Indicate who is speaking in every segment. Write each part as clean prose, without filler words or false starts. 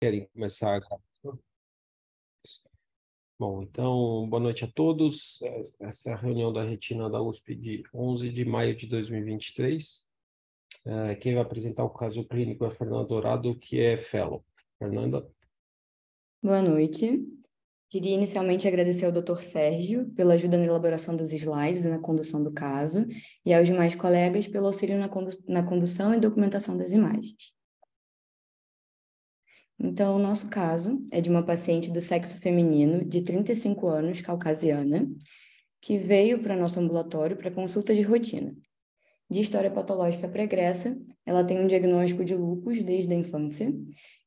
Speaker 1: Querem começar a gravação? Bom, então, boa noite a todos. Essa é a reunião da retina da USP de 11 de maio de 2023. Quem vai apresentar o caso clínico é a Fernanda Dourado, que é fellow. Fernanda?
Speaker 2: Boa noite. Queria inicialmente agradecer ao Dr. Sérgio pela ajuda na elaboração dos slides e na condução do caso, e aos demais colegas pelo auxílio na condução e documentação das imagens. Então, o nosso caso é de uma paciente do sexo feminino de 35 anos, caucasiana, que veio para nosso ambulatório para consulta de rotina. De história patológica pregressa, ela tem um diagnóstico de lúpus desde a infância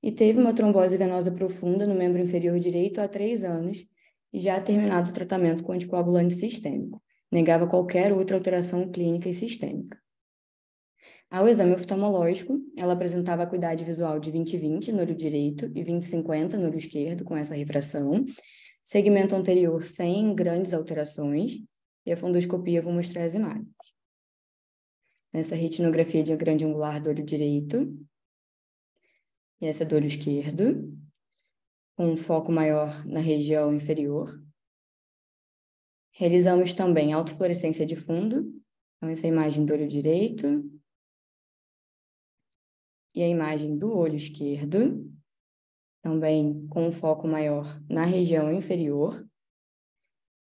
Speaker 2: e teve uma trombose venosa profunda no membro inferior direito há 3 anos e já terminado o tratamento com anticoagulante sistêmico. Negava qualquer outra alteração clínica e sistêmica. Ao exame oftalmológico, ela apresentava acuidade visual de 20/20 no olho direito e 20/50 no olho esquerdo, com essa refração, segmento anterior sem grandes alterações, e a fundoscopia vou mostrar as imagens. Essa retinografia de grande angular do olho direito, e essa do olho esquerdo, com um foco maior na região inferior. Realizamos também autofluorescência de fundo, então essa é a imagem do olho direito, e a imagem do olho esquerdo, também com um foco maior na região inferior,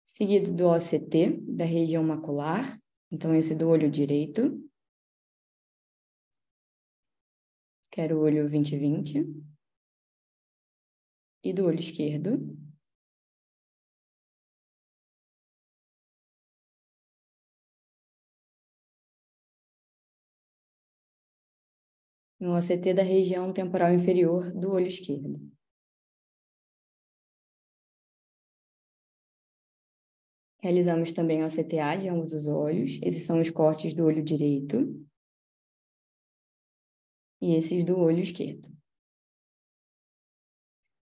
Speaker 2: seguido do OCT, da região macular, então esse do olho direito, que era o olho 20/20, e do olho esquerdo. No OCT da região temporal inferior do olho esquerdo. Realizamos também o OCTA de ambos os olhos. Esses são os cortes do olho direito. E esses do olho esquerdo.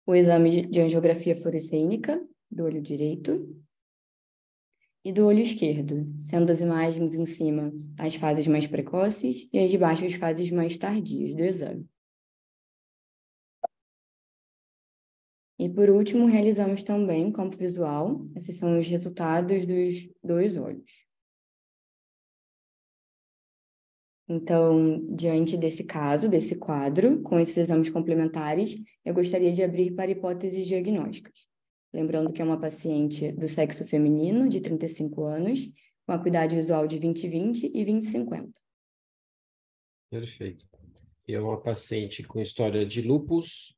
Speaker 2: O exame de angiografia fluorescênica do olho direito e do olho esquerdo, sendo as imagens em cima as fases mais precoces e as de baixo as fases mais tardias do exame. E por último, realizamos também campo visual. Esses são os resultados dos 2 olhos. Então, diante desse caso, desse quadro, com esses exames complementares, eu gostaria de abrir para hipóteses diagnósticas. Lembrando que é uma paciente do sexo feminino, de 35 anos, com acuidade visual de 20/20 e 20/50.
Speaker 1: Perfeito. E é uma paciente com história de lúpus,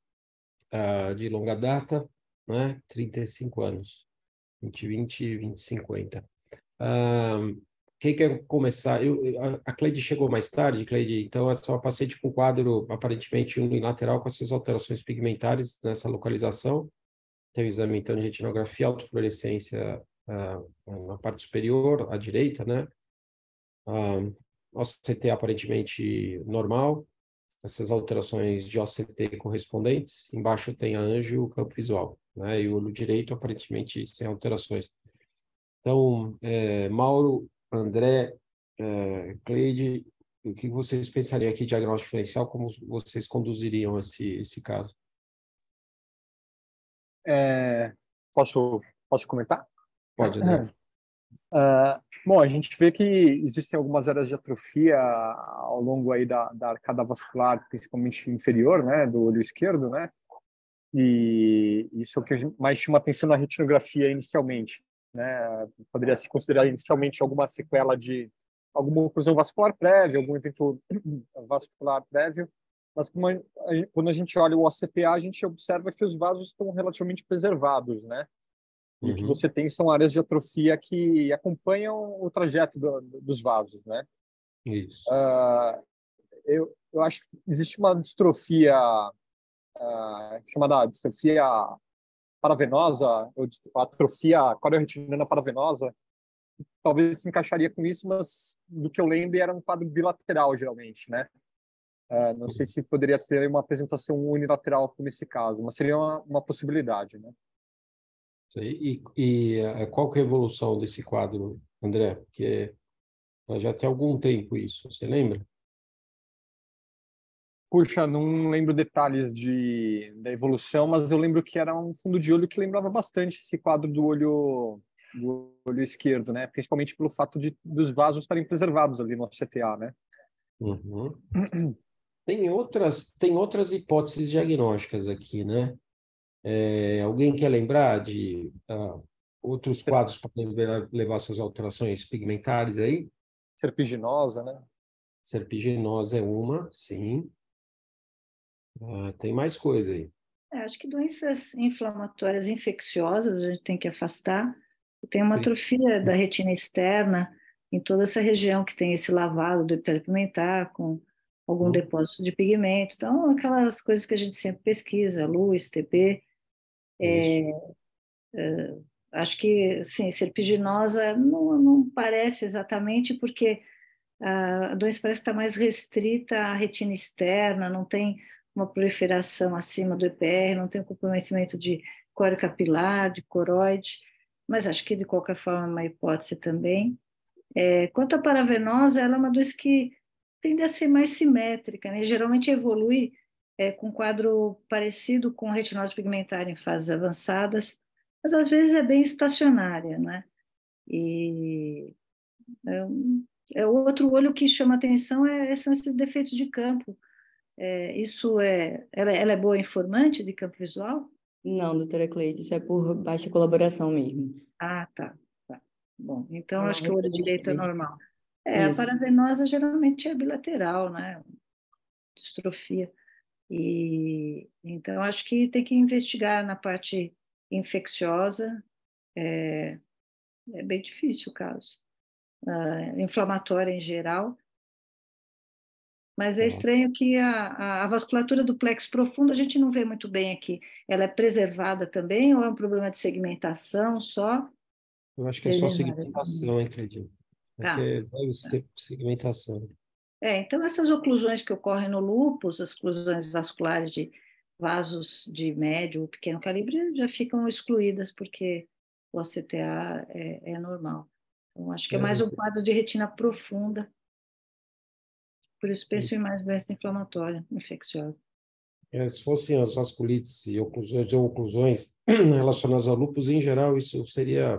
Speaker 1: de longa data, né? 35 anos. 20/20 e 20/50. Quem quer começar? A Cleide chegou mais tarde, Cleide, então essa é uma paciente com quadro aparentemente unilateral com essas alterações pigmentares nessa localização. Tem o exame então de retinografia, autofluorescência na parte superior, à direita, né? OCT aparentemente normal, essas alterações de OCT correspondentes. Embaixo tem a anjo, o campo visual, né? E o olho direito aparentemente sem alterações. Então, Mauro, André, Cleide, o que vocês pensariam aqui de diagnóstico diferencial, como vocês conduziriam esse caso?
Speaker 3: Posso comentar?
Speaker 1: Pode, André.
Speaker 3: Bom, a gente vê que existem algumas áreas de atrofia ao longo aí da arcada vascular, principalmente inferior, né, do olho esquerdo, né? E isso é o que mais chama atenção na retinografia inicialmente, né? Poderia se considerar inicialmente alguma sequela de alguma oclusão vascular prévia, algum evento vascular prévio, mas quando a gente olha o OCTA, a gente observa que os vasos estão relativamente preservados, né? E o que você tem são áreas de atrofia que acompanham o trajeto dos vasos, né?
Speaker 1: Isso.
Speaker 3: Eu acho que existe uma distrofia chamada distrofia paravenosa, ou atrofia corneoretinana paravenosa, talvez se encaixaria com isso, mas do que eu lembro era um quadro bilateral, geralmente, né? Não sei se poderia ter uma apresentação unilateral como esse caso, mas seria uma possibilidade, né?
Speaker 1: Qual que é a evolução desse quadro, André? Porque já tem algum tempo isso, você lembra?
Speaker 3: Puxa, não lembro detalhes da evolução, mas eu lembro que era um fundo de olho que lembrava bastante esse quadro do olho esquerdo, né? Principalmente pelo fato dos vasos estarem preservados ali no CTA, né?
Speaker 1: Uhum. Tem outras hipóteses diagnósticas aqui, né? Alguém quer lembrar de outros quadros para levar essas alterações pigmentares aí?
Speaker 3: Serpiginosa, né?
Speaker 1: Serpiginosa é uma, sim. Tem mais coisa aí.
Speaker 4: Acho que doenças inflamatórias infecciosas a gente tem que afastar. Tem uma atrofia da retina externa em toda essa região que tem esse lavado do epitélio pigmentar com algum depósito de pigmento. Então, aquelas coisas que a gente sempre pesquisa, luz, TP. Acho que, sim, serpiginosa não parece exatamente porque a doença parece estar mais restrita à retina externa, não tem uma proliferação acima do EPR, não tem um comprometimento de córeo capilar, de coroide, mas acho que de qualquer forma é uma hipótese também. Quanto à paravenosa, ela é uma doença que tende a ser mais simétrica, né? Geralmente evolui com um quadro parecido com retinose pigmentar em fases avançadas, mas às vezes é bem estacionária, né? E outro olho que chama atenção são esses defeitos de campo. Ela é boa informante de campo visual?
Speaker 2: Não, doutora Cleide, isso é por baixa colaboração mesmo.
Speaker 4: Ah, tá. Bom, então
Speaker 2: Não,
Speaker 4: acho que o olho direito é normal. A
Speaker 2: Isso.
Speaker 4: paravenosa geralmente é bilateral, né? Distrofia. E então acho que tem que investigar na parte infecciosa. É bem difícil o caso. Inflamatória em geral. Mas é estranho que a vasculatura do plexo profundo a gente não vê muito bem aqui. Ela é preservada também ou é um problema de segmentação só?
Speaker 1: Eu acho que é só segmentação, acredito. Porque deve ser segmentação.
Speaker 4: Então essas oclusões que ocorrem no lúpus, as oclusões vasculares de vasos de médio ou pequeno calibre, já ficam excluídas porque o ACTA é normal. Então acho que é mais um quadro de retina profunda. Por isso penso em mais doença inflamatória, infecciosa.
Speaker 1: Se fossem as vasculites e oclusões relacionadas ao lúpus, em geral, isso teria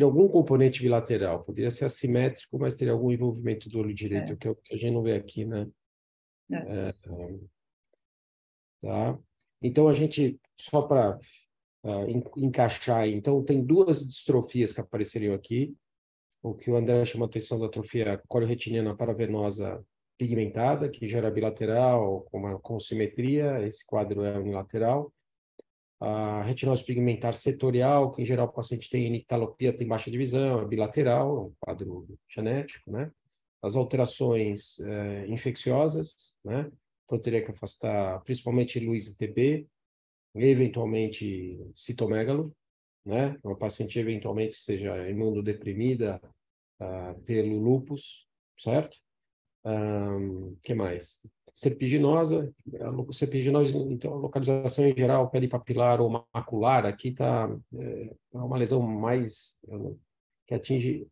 Speaker 1: algum componente bilateral. Poderia ser assimétrico, mas teria algum envolvimento do olho direito, que é o que a gente não vê aqui, né? Tá? Então, a gente, só para encaixar, então, tem duas distrofias que apareceriam aqui. O que o André chamou a atenção da atrofia corioretiniana paravenosa pigmentada, que gera bilateral, com simetria, esse quadro é unilateral. A retinose pigmentar setorial, que em geral o paciente tem nictalopia, tem baixa divisão, é bilateral, é um quadro genético, né? As alterações infecciosas, né? Então teria que afastar principalmente luz e TB, eventualmente citomegalo, né? Uma paciente eventualmente seja imunodeprimida pelo lúpus, certo? Que mais? Serpiginosa, serpiginose, então, a localização em geral, peripapilar ou macular, aqui está uma lesão mais que atinge,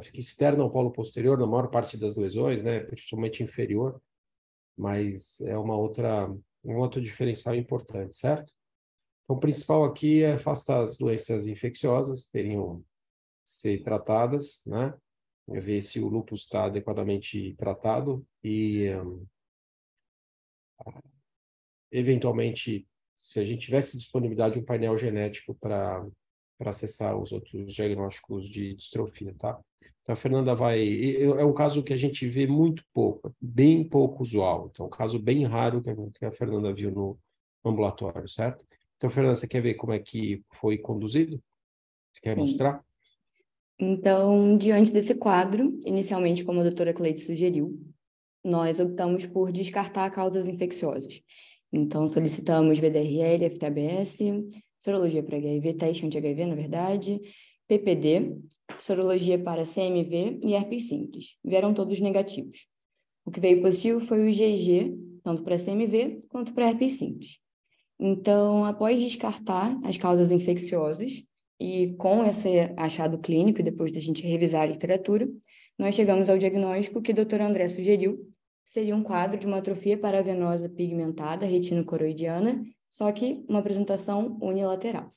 Speaker 1: fica externa ao polo posterior na maior parte das lesões, né, principalmente inferior, mas é um outro diferencial importante, certo? Então, o principal aqui é afastar as doenças infecciosas, teriam que ser tratadas, né? Ver se o lúpus está adequadamente tratado e, eventualmente, se a gente tivesse disponibilidade de um painel genético para acessar os outros diagnósticos de distrofia, tá? Então, a Fernanda é um caso que a gente vê muito pouco, bem pouco usual. Então, um caso bem raro que a Fernanda viu no ambulatório, certo? Então, Fernanda, você quer ver como é que foi conduzido? Você quer mostrar?
Speaker 2: Então, diante desse quadro, inicialmente, como a doutora Cleide sugeriu, nós optamos por descartar causas infecciosas. Então, solicitamos VDRL, FTBS, sorologia para HIV, teste anti-HIV, na verdade, PPD, sorologia para CMV e herpes simples. Vieram todos negativos. O que veio positivo foi o IgG, tanto para CMV quanto para herpes simples. Então, após descartar as causas infecciosas, e com esse achado clínico, e depois da gente revisar a literatura, nós chegamos ao diagnóstico que o Dr. André sugeriu, seria um quadro de uma atrofia paravenosa pigmentada retinocoroidiana, só que uma apresentação unilateral.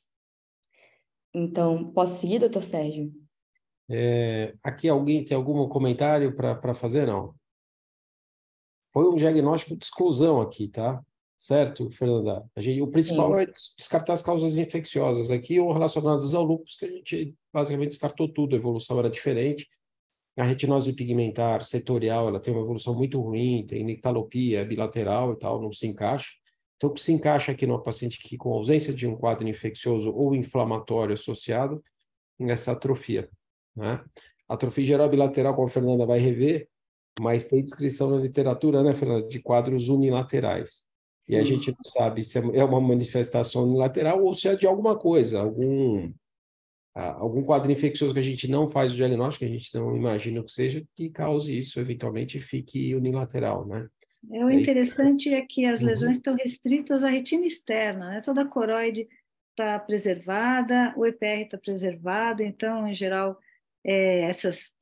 Speaker 2: Então, posso seguir, doutor Sérgio?
Speaker 1: Aqui alguém tem algum comentário para fazer? Não. Foi um diagnóstico de exclusão aqui, tá? Certo, Fernanda? O principal
Speaker 2: Sim.
Speaker 1: é descartar as causas infecciosas aqui ou relacionadas ao lúpus, que a gente basicamente descartou tudo, a evolução era diferente. A retinose pigmentar setorial, ela tem uma evolução muito ruim, tem nictalopia bilateral e tal, não se encaixa. Então, o que se encaixa aqui numa paciente que com ausência de um quadro infeccioso ou inflamatório associado, nessa atrofia, né? Atrofia geral bilateral, como a Fernanda vai rever, mas tem descrição na literatura, né, Fernanda, de quadros unilaterais.
Speaker 2: Sim.
Speaker 1: E a gente não sabe se é uma manifestação unilateral ou se é de alguma coisa, algum quadro infeccioso que a gente não faz o diagnóstico, que a gente não imagina o que seja, que cause isso, eventualmente, fique unilateral, né?
Speaker 4: O interessante é que as lesões estão restritas à retina externa, né? Toda a coroide está preservada, o EPR está preservado, então, em geral, essas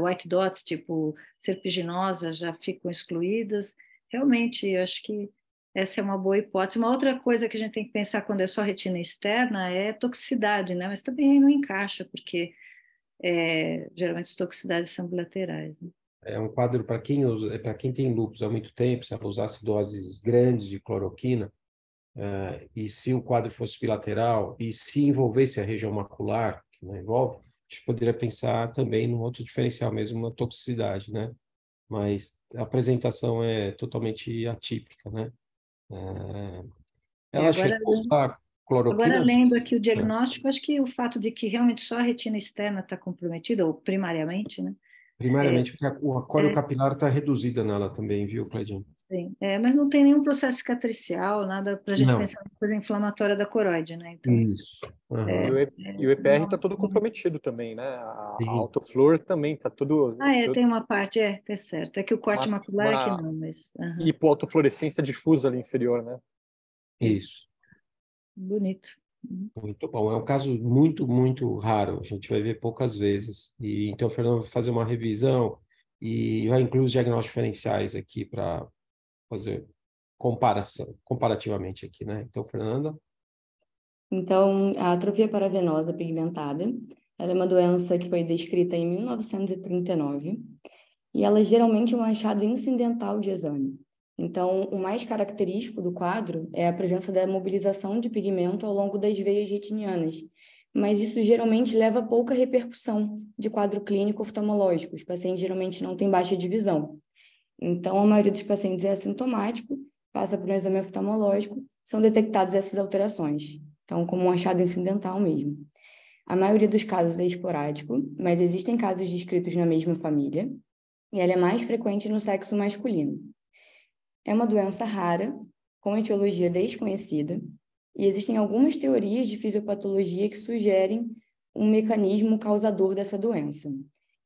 Speaker 4: white dots, tipo serpiginosa, já ficam excluídas. Realmente, eu acho que essa é uma boa hipótese. Uma outra coisa que a gente tem que pensar quando é só retina externa é toxicidade, né? Mas também não encaixa, porque geralmente as toxicidades são bilaterais, né?
Speaker 1: É um quadro para quem usa, para quem tem lúpus há muito tempo, se ela usasse doses grandes de cloroquina, e se o quadro fosse bilateral, e se envolvesse a região macular, que não envolve, a gente poderia pensar também num outro diferencial mesmo, uma toxicidade, né? Mas a apresentação é totalmente atípica, né? Ela
Speaker 4: Agora,
Speaker 1: chegou a usar
Speaker 4: agora,
Speaker 1: cloroquina?
Speaker 4: lendo aqui o diagnóstico, acho que o fato de que realmente só a retina externa está comprometida, ou primariamente, né?
Speaker 1: Primariamente, porque a córeo
Speaker 4: É,
Speaker 1: capilar está reduzida nela também, viu, Cleiton?
Speaker 4: sim. Mas não tem nenhum processo cicatricial, nada para a gente
Speaker 1: Não,
Speaker 4: pensar em coisa inflamatória da coroide, né? Então,
Speaker 1: isso.
Speaker 3: E
Speaker 1: Aham.
Speaker 3: o EPR está
Speaker 4: não.
Speaker 3: todo comprometido também, né? A
Speaker 1: Sim.
Speaker 3: autoflor também está tudo.
Speaker 4: Tem uma parte, tá certo. É que o corte macular é que
Speaker 3: Uma
Speaker 4: não, mas
Speaker 3: hipoautofluorescência difusa ali inferior, né?
Speaker 1: Isso.
Speaker 4: Bonito.
Speaker 1: Muito bom. É um caso muito, muito raro. A gente vai ver poucas vezes. E então, o Fernando vai fazer uma revisão e vai incluir os diagnósticos diferenciais aqui para fazer comparativamente aqui, né? Então, Fernanda.
Speaker 2: Então, a atrofia paravenosa pigmentada, ela é uma doença que foi descrita em 1939 e ela geralmente é um achado incidental de exame. Então, o mais característico do quadro é a presença da mobilização de pigmento ao longo das veias retinianas, mas isso geralmente leva a pouca repercussão de quadro clínico oftalmológico. Os pacientes geralmente não têm baixa de visão. Então, a maioria dos pacientes é assintomático, passa por um exame oftalmológico, são detectadas essas alterações. Então, como um achado incidental mesmo. A maioria dos casos é esporádico, mas existem casos descritos na mesma família, e ela é mais frequente no sexo masculino. É uma doença rara, com etiologia desconhecida, e existem algumas teorias de fisiopatologia que sugerem um mecanismo causador dessa doença.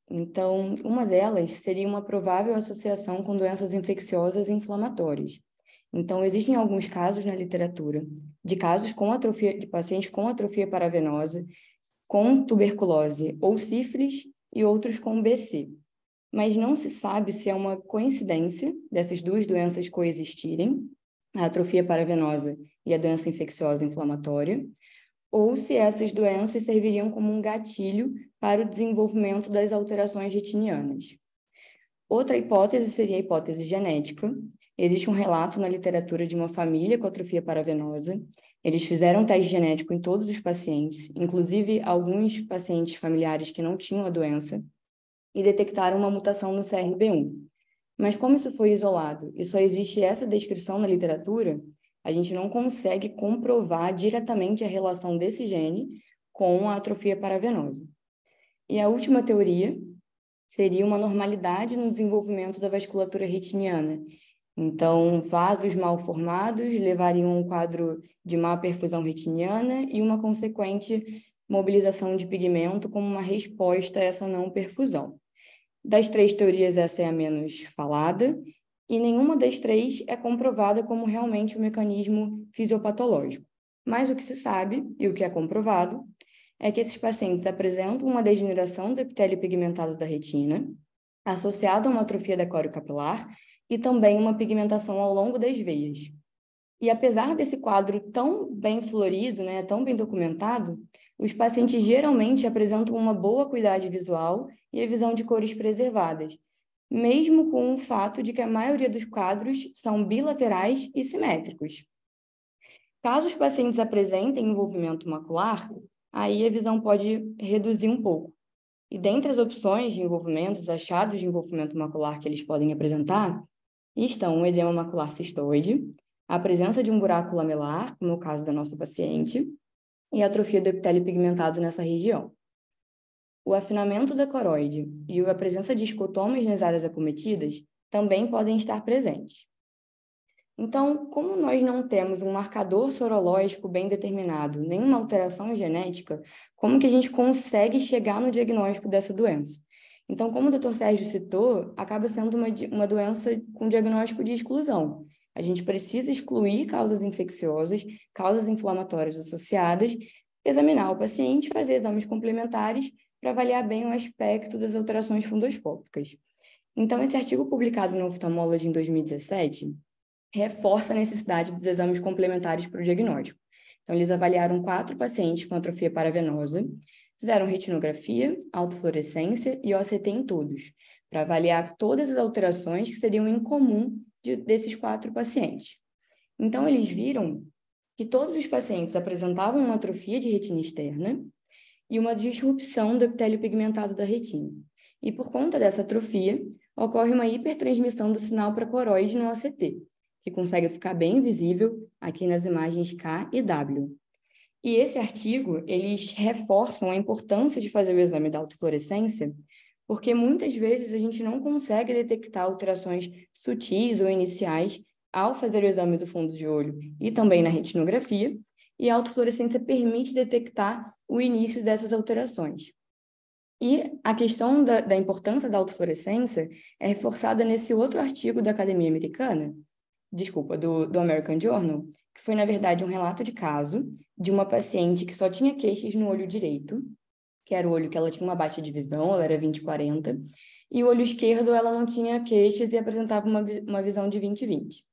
Speaker 2: Então, uma delas seria uma provável associação com doenças infecciosas e inflamatórias. Então, existem alguns casos na literatura de casos com atrofia, de pacientes com atrofia paravenosa, com tuberculose ou sífilis e outros com BC. Mas não se sabe se é uma coincidência dessas duas doenças coexistirem, a atrofia paravenosa e a doença infecciosa inflamatória, ou se essas doenças serviriam como um gatilho para o desenvolvimento das alterações retinianas. Outra hipótese seria a hipótese genética. Existe um relato na literatura de uma família com atrofia paravenosa. Eles fizeram um teste genético em todos os pacientes, inclusive alguns pacientes familiares que não tinham a doença, e detectaram uma mutação no CRB1. Mas como isso foi isolado e só existe essa descrição na literatura, a gente não consegue comprovar diretamente a relação desse gene com a atrofia paravenosa. E a última teoria seria uma normalidade no desenvolvimento da vasculatura retiniana. Então, vasos mal formados levariam a um quadro de má perfusão retiniana e uma consequente mobilização de pigmento como uma resposta a essa não perfusão. Das três teorias, essa é a menos falada, e nenhuma das três é comprovada como realmente um mecanismo fisiopatológico. Mas o que se sabe, e o que é comprovado, é que esses pacientes apresentam uma degeneração do epitélio pigmentado da retina, associado a uma atrofia da córeo capilar, e também uma pigmentação ao longo das veias. E apesar desse quadro tão bem florido, né, tão bem documentado, os pacientes geralmente apresentam uma boa acuidade visual e a visão de cores preservadas, mesmo com o fato de que a maioria dos quadros são bilaterais e simétricos. Caso os pacientes apresentem envolvimento macular, aí a visão pode reduzir um pouco. E dentre as opções de envolvimento, os achados de envolvimento macular que eles podem apresentar, estão o edema macular cistoide, a presença de um buraco lamelar, como é o caso da nossa paciente, e a atrofia do epitélio pigmentado nessa região. O afinamento da coroide e a presença de escotomas nas áreas acometidas também podem estar presentes. Então, como nós não temos um marcador sorológico bem determinado, nenhuma alteração genética, como que a gente consegue chegar no diagnóstico dessa doença? Então, como o Dr. Sérgio citou, acaba sendo uma doença com diagnóstico de exclusão. A gente precisa excluir causas infecciosas, causas inflamatórias associadas, examinar o paciente, fazer exames complementares para avaliar bem o aspecto das alterações fundoscópicas. Então, esse artigo publicado no Ophthalmology em 2017 reforça a necessidade dos exames complementares para o diagnóstico. Então, eles avaliaram 4 pacientes com atrofia paravenosa, fizeram retinografia, autofluorescência e OCT em todos, para avaliar todas as alterações que seriam incomum desses 4 pacientes. Então, eles viram que todos os pacientes apresentavam uma atrofia de retina externa e uma disrupção do epitélio pigmentado da retina. E por conta dessa atrofia, ocorre uma hipertransmissão do sinal para a coroide no OCT, que consegue ficar bem visível aqui nas imagens K e W. E esse artigo, eles reforçam a importância de fazer o exame da autofluorescência, porque muitas vezes a gente não consegue detectar alterações sutis ou iniciais ao fazer o exame do fundo de olho e também na retinografia, e a autofluorescência permite detectar o início dessas alterações. E a questão da importância da autofluorescência é reforçada nesse outro artigo da Academia Americana, do American Journal, que foi, na verdade, um relato de caso de uma paciente que só tinha queixas no olho direito, que era o olho que ela tinha uma baixa de visão, ela era 20/40, e o olho esquerdo ela não tinha queixas e apresentava uma visão de 20/20.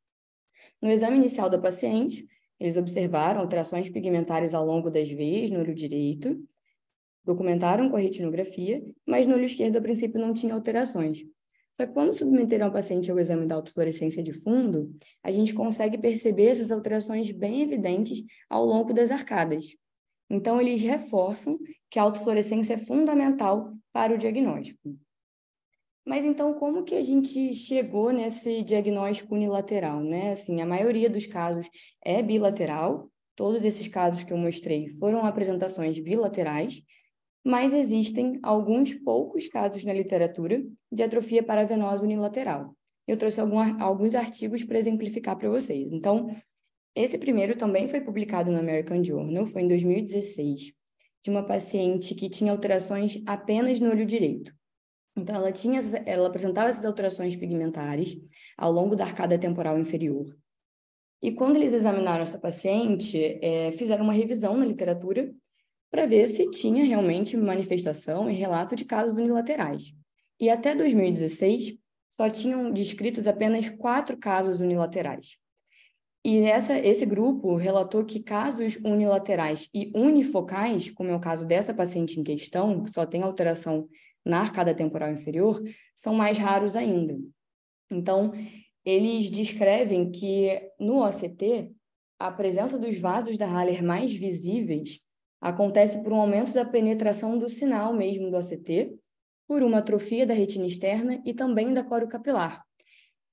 Speaker 2: No exame inicial da paciente, eles observaram alterações pigmentares ao longo das veias no olho direito, documentaram com a retinografia, mas no olho esquerdo, a princípio, não tinha alterações. Só que quando submeteram o paciente ao exame da autofluorescência de fundo, a gente consegue perceber essas alterações bem evidentes ao longo das arcadas. Então, eles reforçam que a autofluorescência é fundamental para o diagnóstico. Mas então, como que a gente chegou nesse diagnóstico unilateral, né? Assim, a maioria dos casos é bilateral, todos esses casos que eu mostrei foram apresentações bilaterais, mas existem alguns poucos casos na literatura de atrofia paravenosa unilateral. Eu trouxe alguns artigos para exemplificar para vocês. Então, esse primeiro também foi publicado no American Journal, foi em 2016, de uma paciente que tinha alterações apenas no olho direito. Então, ela apresentava essas alterações pigmentares ao longo da arcada temporal inferior. E quando eles examinaram essa paciente, fizeram uma revisão na literatura para ver se tinha realmente manifestação e relato de casos unilaterais. E até 2016, só tinham descritos apenas 4 casos unilaterais. E esse grupo relatou que casos unilaterais e unifocais, como é o caso dessa paciente em questão, que só tem alteração na arcada temporal inferior, são mais raros ainda. Então, eles descrevem que no OCT, a presença dos vasos da Haller mais visíveis acontece por um aumento da penetração do sinal mesmo do OCT, por uma atrofia da retina externa e também da coro capilar.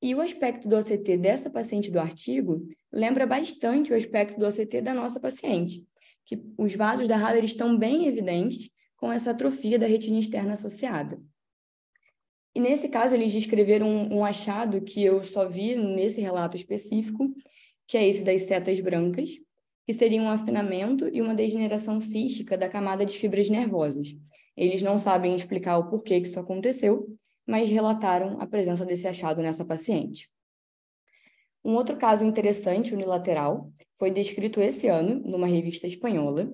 Speaker 2: E o aspecto do OCT dessa paciente do artigo lembra bastante o aspecto do OCT da nossa paciente, que os vasos da Haller estão bem evidentes com essa atrofia da retina externa associada. E nesse caso, eles descreveram um achado que eu só vi nesse relato específico, que é esse das setas brancas, que seria um afinamento e uma degeneração cística da camada de fibras nervosas. Eles não sabem explicar o porquê que isso aconteceu, mas relataram a presença desse achado nessa paciente. Um outro caso interessante, unilateral, foi descrito esse ano numa revista espanhola,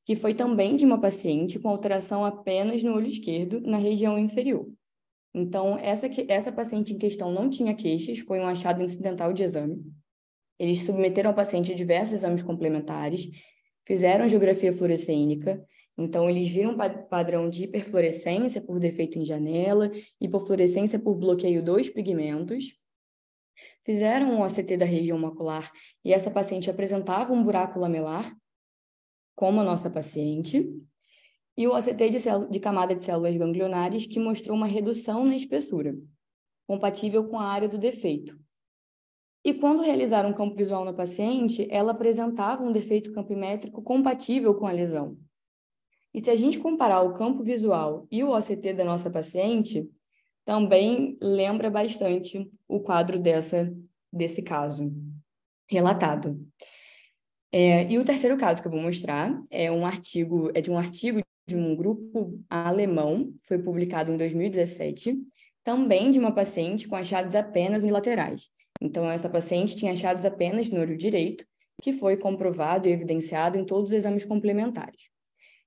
Speaker 2: que foi também de uma paciente com alteração apenas no olho esquerdo, na região inferior. Então, essa paciente em questão não tinha queixas, foi um achado incidental de exame. Eles submeteram ao paciente a diversos exames complementares, fizeram angiografia fluorescênica, então eles viram padrão de hiperfluorescência por defeito em janela, hipofluorescência por bloqueio dos pigmentos, fizeram um OCT da região macular e essa paciente apresentava um buraco lamelar, como a nossa paciente, e o OCT de camada de células ganglionares que mostrou uma redução na espessura, compatível com a área do defeito. E quando realizaram um campo visual na paciente, ela apresentava um defeito campimétrico compatível com a lesão. E se a gente comparar o campo visual e o OCT da nossa paciente, também lembra bastante o quadro desse caso relatado. E o terceiro caso que eu vou mostrar é de um artigo de um grupo alemão, foi publicado em 2017, também de uma paciente com achados apenas unilaterais. Então, essa paciente tinha achados apenas no olho direito, que foi comprovado e evidenciado em todos os exames complementares.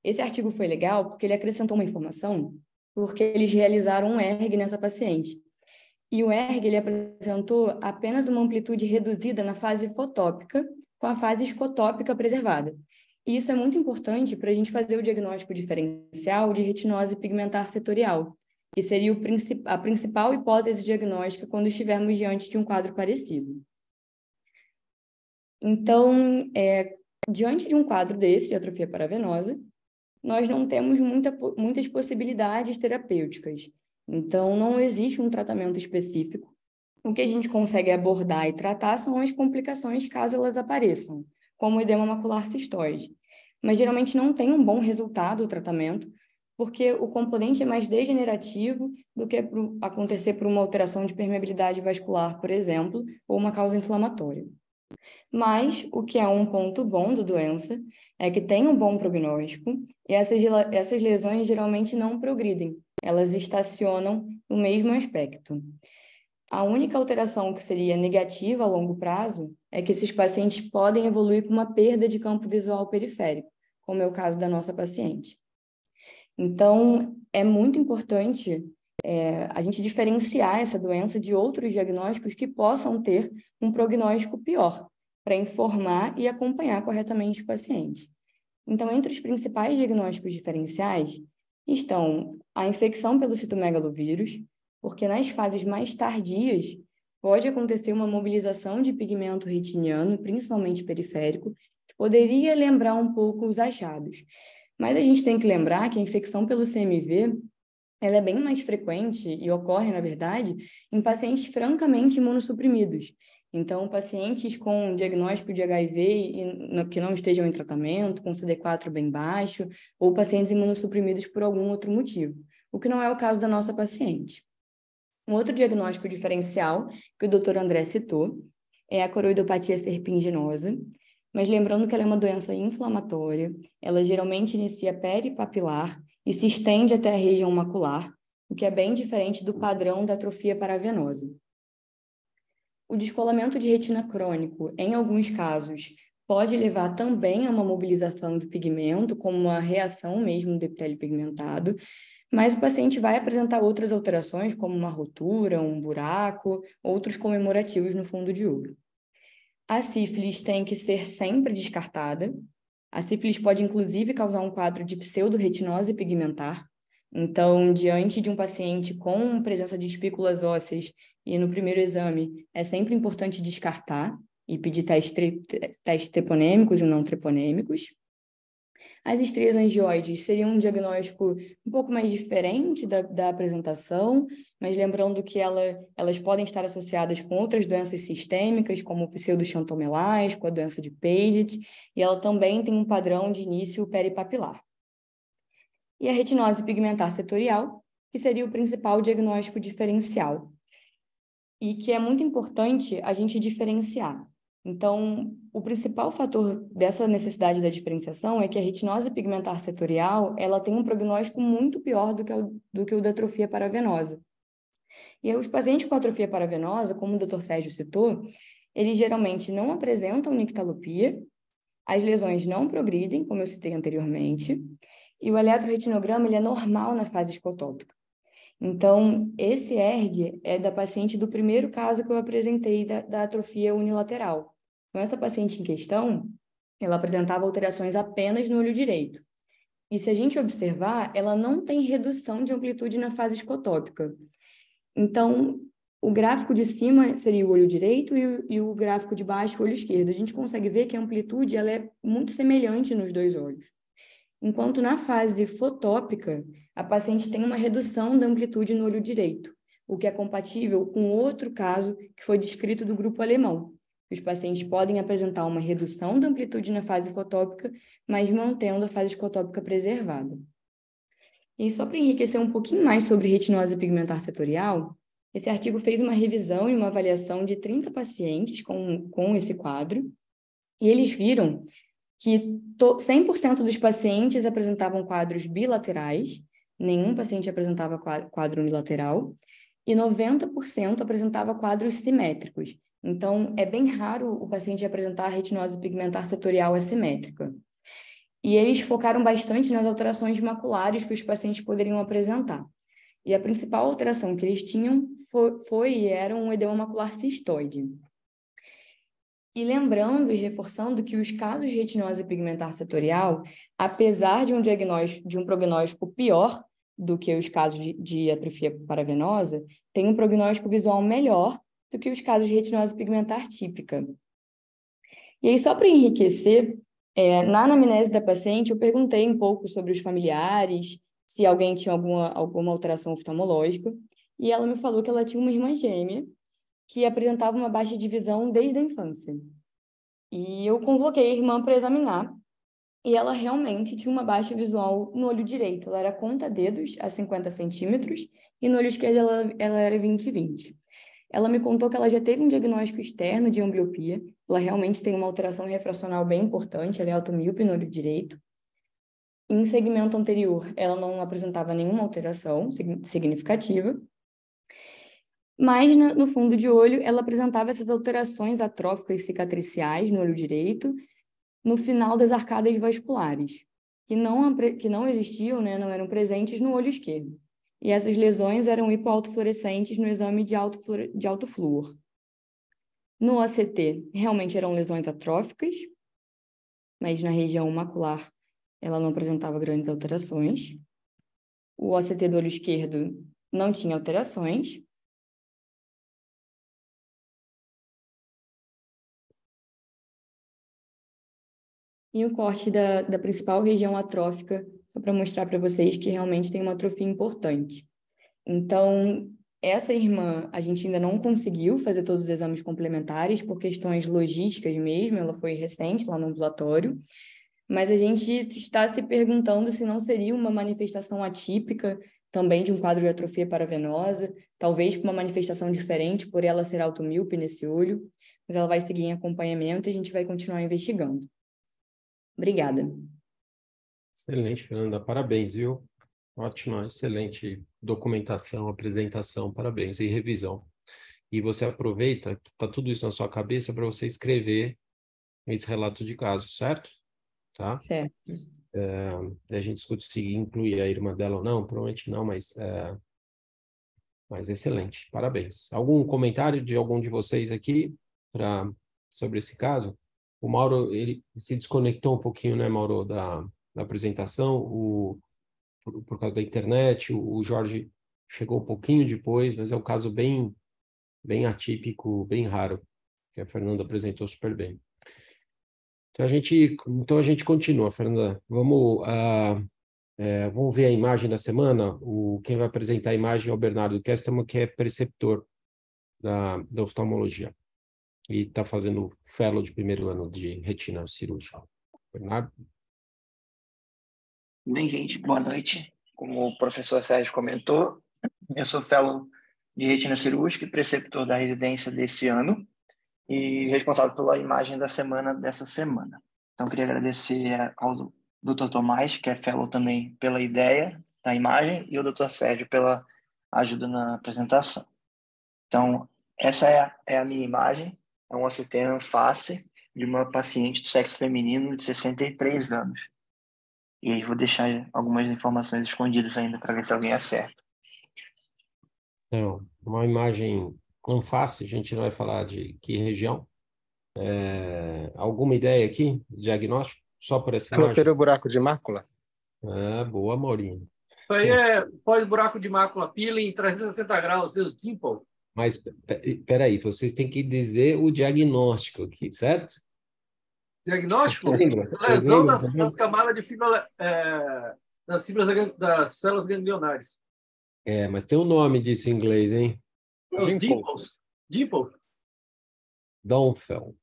Speaker 2: Esse artigo foi legal porque ele acrescentou uma informação, porque eles realizaram um ERG nessa paciente. E o ERG ele apresentou apenas uma amplitude reduzida na fase fotópica, com a fase escotópica preservada. E isso é muito importante para a gente fazer o diagnóstico diferencial de retinose pigmentar setorial, que seria a principal hipótese diagnóstica quando estivermos diante de um quadro parecido. Então, diante de um quadro desse, de atrofia paravenosa, nós não temos muitas possibilidades terapêuticas. Então, não existe um tratamento específico. O que a gente consegue abordar e tratar são as complicações caso elas apareçam, como o edema macular cistoide. Mas, geralmente, não tem um bom resultado o tratamento, porque o componente é mais degenerativo do que acontecer por uma alteração de permeabilidade vascular, por exemplo, ou uma causa inflamatória. Mas o que é um ponto bom da doença é que tem um bom prognóstico e essas lesões geralmente não progridem, elas estacionam no mesmo aspecto. A única alteração que seria negativa a longo prazo é que esses pacientes podem evoluir para uma perda de campo visual periférico, como é o caso da nossa paciente. Então, é muito importante a gente diferenciar essa doença de outros diagnósticos que possam ter um prognóstico pior, para informar e acompanhar corretamente o paciente. Então, entre os principais diagnósticos diferenciais estão a infecção pelo citomegalovírus, porque nas fases mais tardias pode acontecer uma mobilização de pigmento retiniano, principalmente periférico, que poderia lembrar um pouco os achados. Mas a gente tem que lembrar que a infecção pelo CMV ela é bem mais frequente e ocorre, na verdade, em pacientes francamente imunossuprimidos. Então, pacientes com diagnóstico de HIV que não estejam em tratamento, com CD4 bem baixo, ou pacientes imunossuprimidos por algum outro motivo, o que não é o caso da nossa paciente. Um outro diagnóstico diferencial que o Dr. André citou é a coroidopatia serpinginosa, mas lembrando que ela é uma doença inflamatória, ela geralmente inicia peripapilar e se estende até a região macular, o que é bem diferente do padrão da atrofia paravenosa. O descolamento de retina crônico, em alguns casos, pode levar também a uma mobilização de pigmento, como uma reação mesmo do epitélio pigmentado, mas o paciente vai apresentar outras alterações, como uma rotura, um buraco, outros comemorativos no fundo de olho. A sífilis tem que ser sempre descartada. A sífilis pode, inclusive, causar um quadro de pseudo-retinose pigmentar. Então, diante de um paciente com presença de espículas ósseas e no primeiro exame, é sempre importante descartar e pedir testes treponêmicos e não treponêmicos. As estrias angioides seriam um diagnóstico um pouco mais diferente da apresentação, mas lembrando que elas podem estar associadas com outras doenças sistêmicas, como o pseudo-xantomelasco, a doença de Paget, e ela também tem um padrão de início peripapilar. E a retinose pigmentar setorial, que seria o principal diagnóstico diferencial, e que é muito importante a gente diferenciar. Então, o principal fator dessa necessidade da diferenciação é que a retinose pigmentar setorial, ela tem um prognóstico muito pior do que o da atrofia paravenosa. E aí, os pacientes com atrofia paravenosa, como o Dr. Sérgio citou, eles geralmente não apresentam nictalopia, as lesões não progridem, como eu citei anteriormente, e o eletroretinograma ele é normal na fase escotópica. Então, esse ERG é da paciente do primeiro caso que eu apresentei da atrofia unilateral. Então, essa paciente em questão, ela apresentava alterações apenas no olho direito. E se a gente observar, ela não tem redução de amplitude na fase escotópica. Então, o gráfico de cima seria o olho direito e o gráfico de baixo o olho esquerdo. A gente consegue ver que a amplitude ela é muito semelhante nos dois olhos. Enquanto na fase fotópica, a paciente tem uma redução da amplitude no olho direito, o que é compatível com outro caso que foi descrito do grupo alemão. Os pacientes podem apresentar uma redução da amplitude na fase fotópica, mas mantendo a fase escotópica preservada. E só para enriquecer um pouquinho mais sobre retinose pigmentar setorial, esse artigo fez uma revisão e uma avaliação de 30 pacientes com esse quadro, e eles viram que 100% dos pacientes apresentavam quadros bilaterais, nenhum paciente apresentava quadro unilateral, e 90% apresentava quadros simétricos. Então, é bem raro o paciente apresentar retinose pigmentar setorial assimétrica. E eles focaram bastante nas alterações maculares que os pacientes poderiam apresentar. E a principal alteração que eles tinham era um edema macular cistoide. E lembrando e reforçando que os casos de retinose pigmentar setorial, apesar de um prognóstico pior do que os casos de atrofia paravenosa, tem um prognóstico visual melhor do que os casos de retinose pigmentar típica. E aí, só para enriquecer, na anamnese da paciente, eu perguntei um pouco sobre os familiares, se alguém tinha alguma alteração oftalmológica, e ela me falou que ela tinha uma irmã gêmea que apresentava uma baixa de visão desde a infância. E eu convoquei a irmã para examinar, e ela realmente tinha uma baixa visual no olho direito. Ela era conta-dedos a 50 centímetros, e no olho esquerdo ela era 20/20. Ela me contou que ela já teve um diagnóstico externo de ambliopia, ela realmente tem uma alteração refracional bem importante, ela é automíope no olho direito. Em segmento anterior, ela não apresentava nenhuma alteração significativa, mas no fundo de olho, ela apresentava essas alterações atróficas cicatriciais no olho direito, no final das arcadas vasculares, que não existiam, né, não eram presentes no olho esquerdo. E essas lesões eram hipoautofluorescentes no exame de alto flúor. No OCT, realmente eram lesões atróficas, mas na região macular ela não apresentava grandes alterações. O OCT do olho esquerdo não tinha alterações. E o corte da principal região atrófica, só para mostrar para vocês que realmente tem uma atrofia importante. Então, essa irmã, a gente ainda não conseguiu fazer todos os exames complementares por questões logísticas mesmo, ela foi recente lá no ambulatório, mas a gente está se perguntando se não seria uma manifestação atípica também de um quadro de atrofia paravenosa, talvez com uma manifestação diferente por ela ser automíope nesse olho, mas ela vai seguir em acompanhamento e a gente vai continuar investigando. Obrigada.
Speaker 1: Excelente, Fernanda. Parabéns, viu? Ótima, excelente documentação, apresentação, parabéns. E revisão. E você aproveita que está tudo isso na sua cabeça para você escrever esse relato de caso, certo? Tá?
Speaker 2: Certo.
Speaker 1: A gente discute se incluir a irmã dela ou não, provavelmente não, mas excelente, parabéns. Algum comentário de algum de vocês aqui sobre esse caso? O Mauro, ele se desconectou um pouquinho, né, Mauro, da apresentação, por causa da internet. O Jorge chegou um pouquinho depois, mas é um caso bem atípico, bem raro, que a Fernanda apresentou super bem. Então a gente continua, Fernanda. Vamos ver a imagem da semana. Quem vai apresentar a imagem é o Bernardo Kesterman, que é preceptor da oftalmologia e está fazendo fellow de primeiro ano de retina cirúrgica. Bernardo?
Speaker 5: Bem, gente, boa noite. Como o professor Sérgio comentou, eu sou fellow de retina cirúrgica e preceptor da residência desse ano e responsável pela imagem da semana dessa semana. Então, queria agradecer ao Dr. Tomás, que é fellow também, pela ideia da imagem, e o Dr. Sérgio pela ajuda na apresentação. Então, essa é a minha imagem, é um OCT face de uma paciente do sexo feminino de 63 anos. E aí vou deixar algumas informações escondidas ainda para ver se alguém acerta.
Speaker 1: Então, uma imagem face, a gente não vai falar de que região. Alguma ideia aqui? Diagnóstico? Só por essa imagem?
Speaker 6: Clopiro-buraco de mácula.
Speaker 1: Ah, boa, Maurinho.
Speaker 7: Isso aí é pós-buraco de mácula, peeling 360 graus, seus dimple.
Speaker 1: Mas, peraí, vocês têm que dizer o diagnóstico aqui, certo?
Speaker 7: Diagnóstico?
Speaker 1: Lembra?
Speaker 7: Lesão
Speaker 1: Lembra?
Speaker 7: das camadas de fibra, das fibras das células ganglionares.
Speaker 1: Mas tem um nome disso em inglês, hein?
Speaker 7: Os
Speaker 3: Dimple.
Speaker 7: dimples. Dimple.
Speaker 1: Donfel,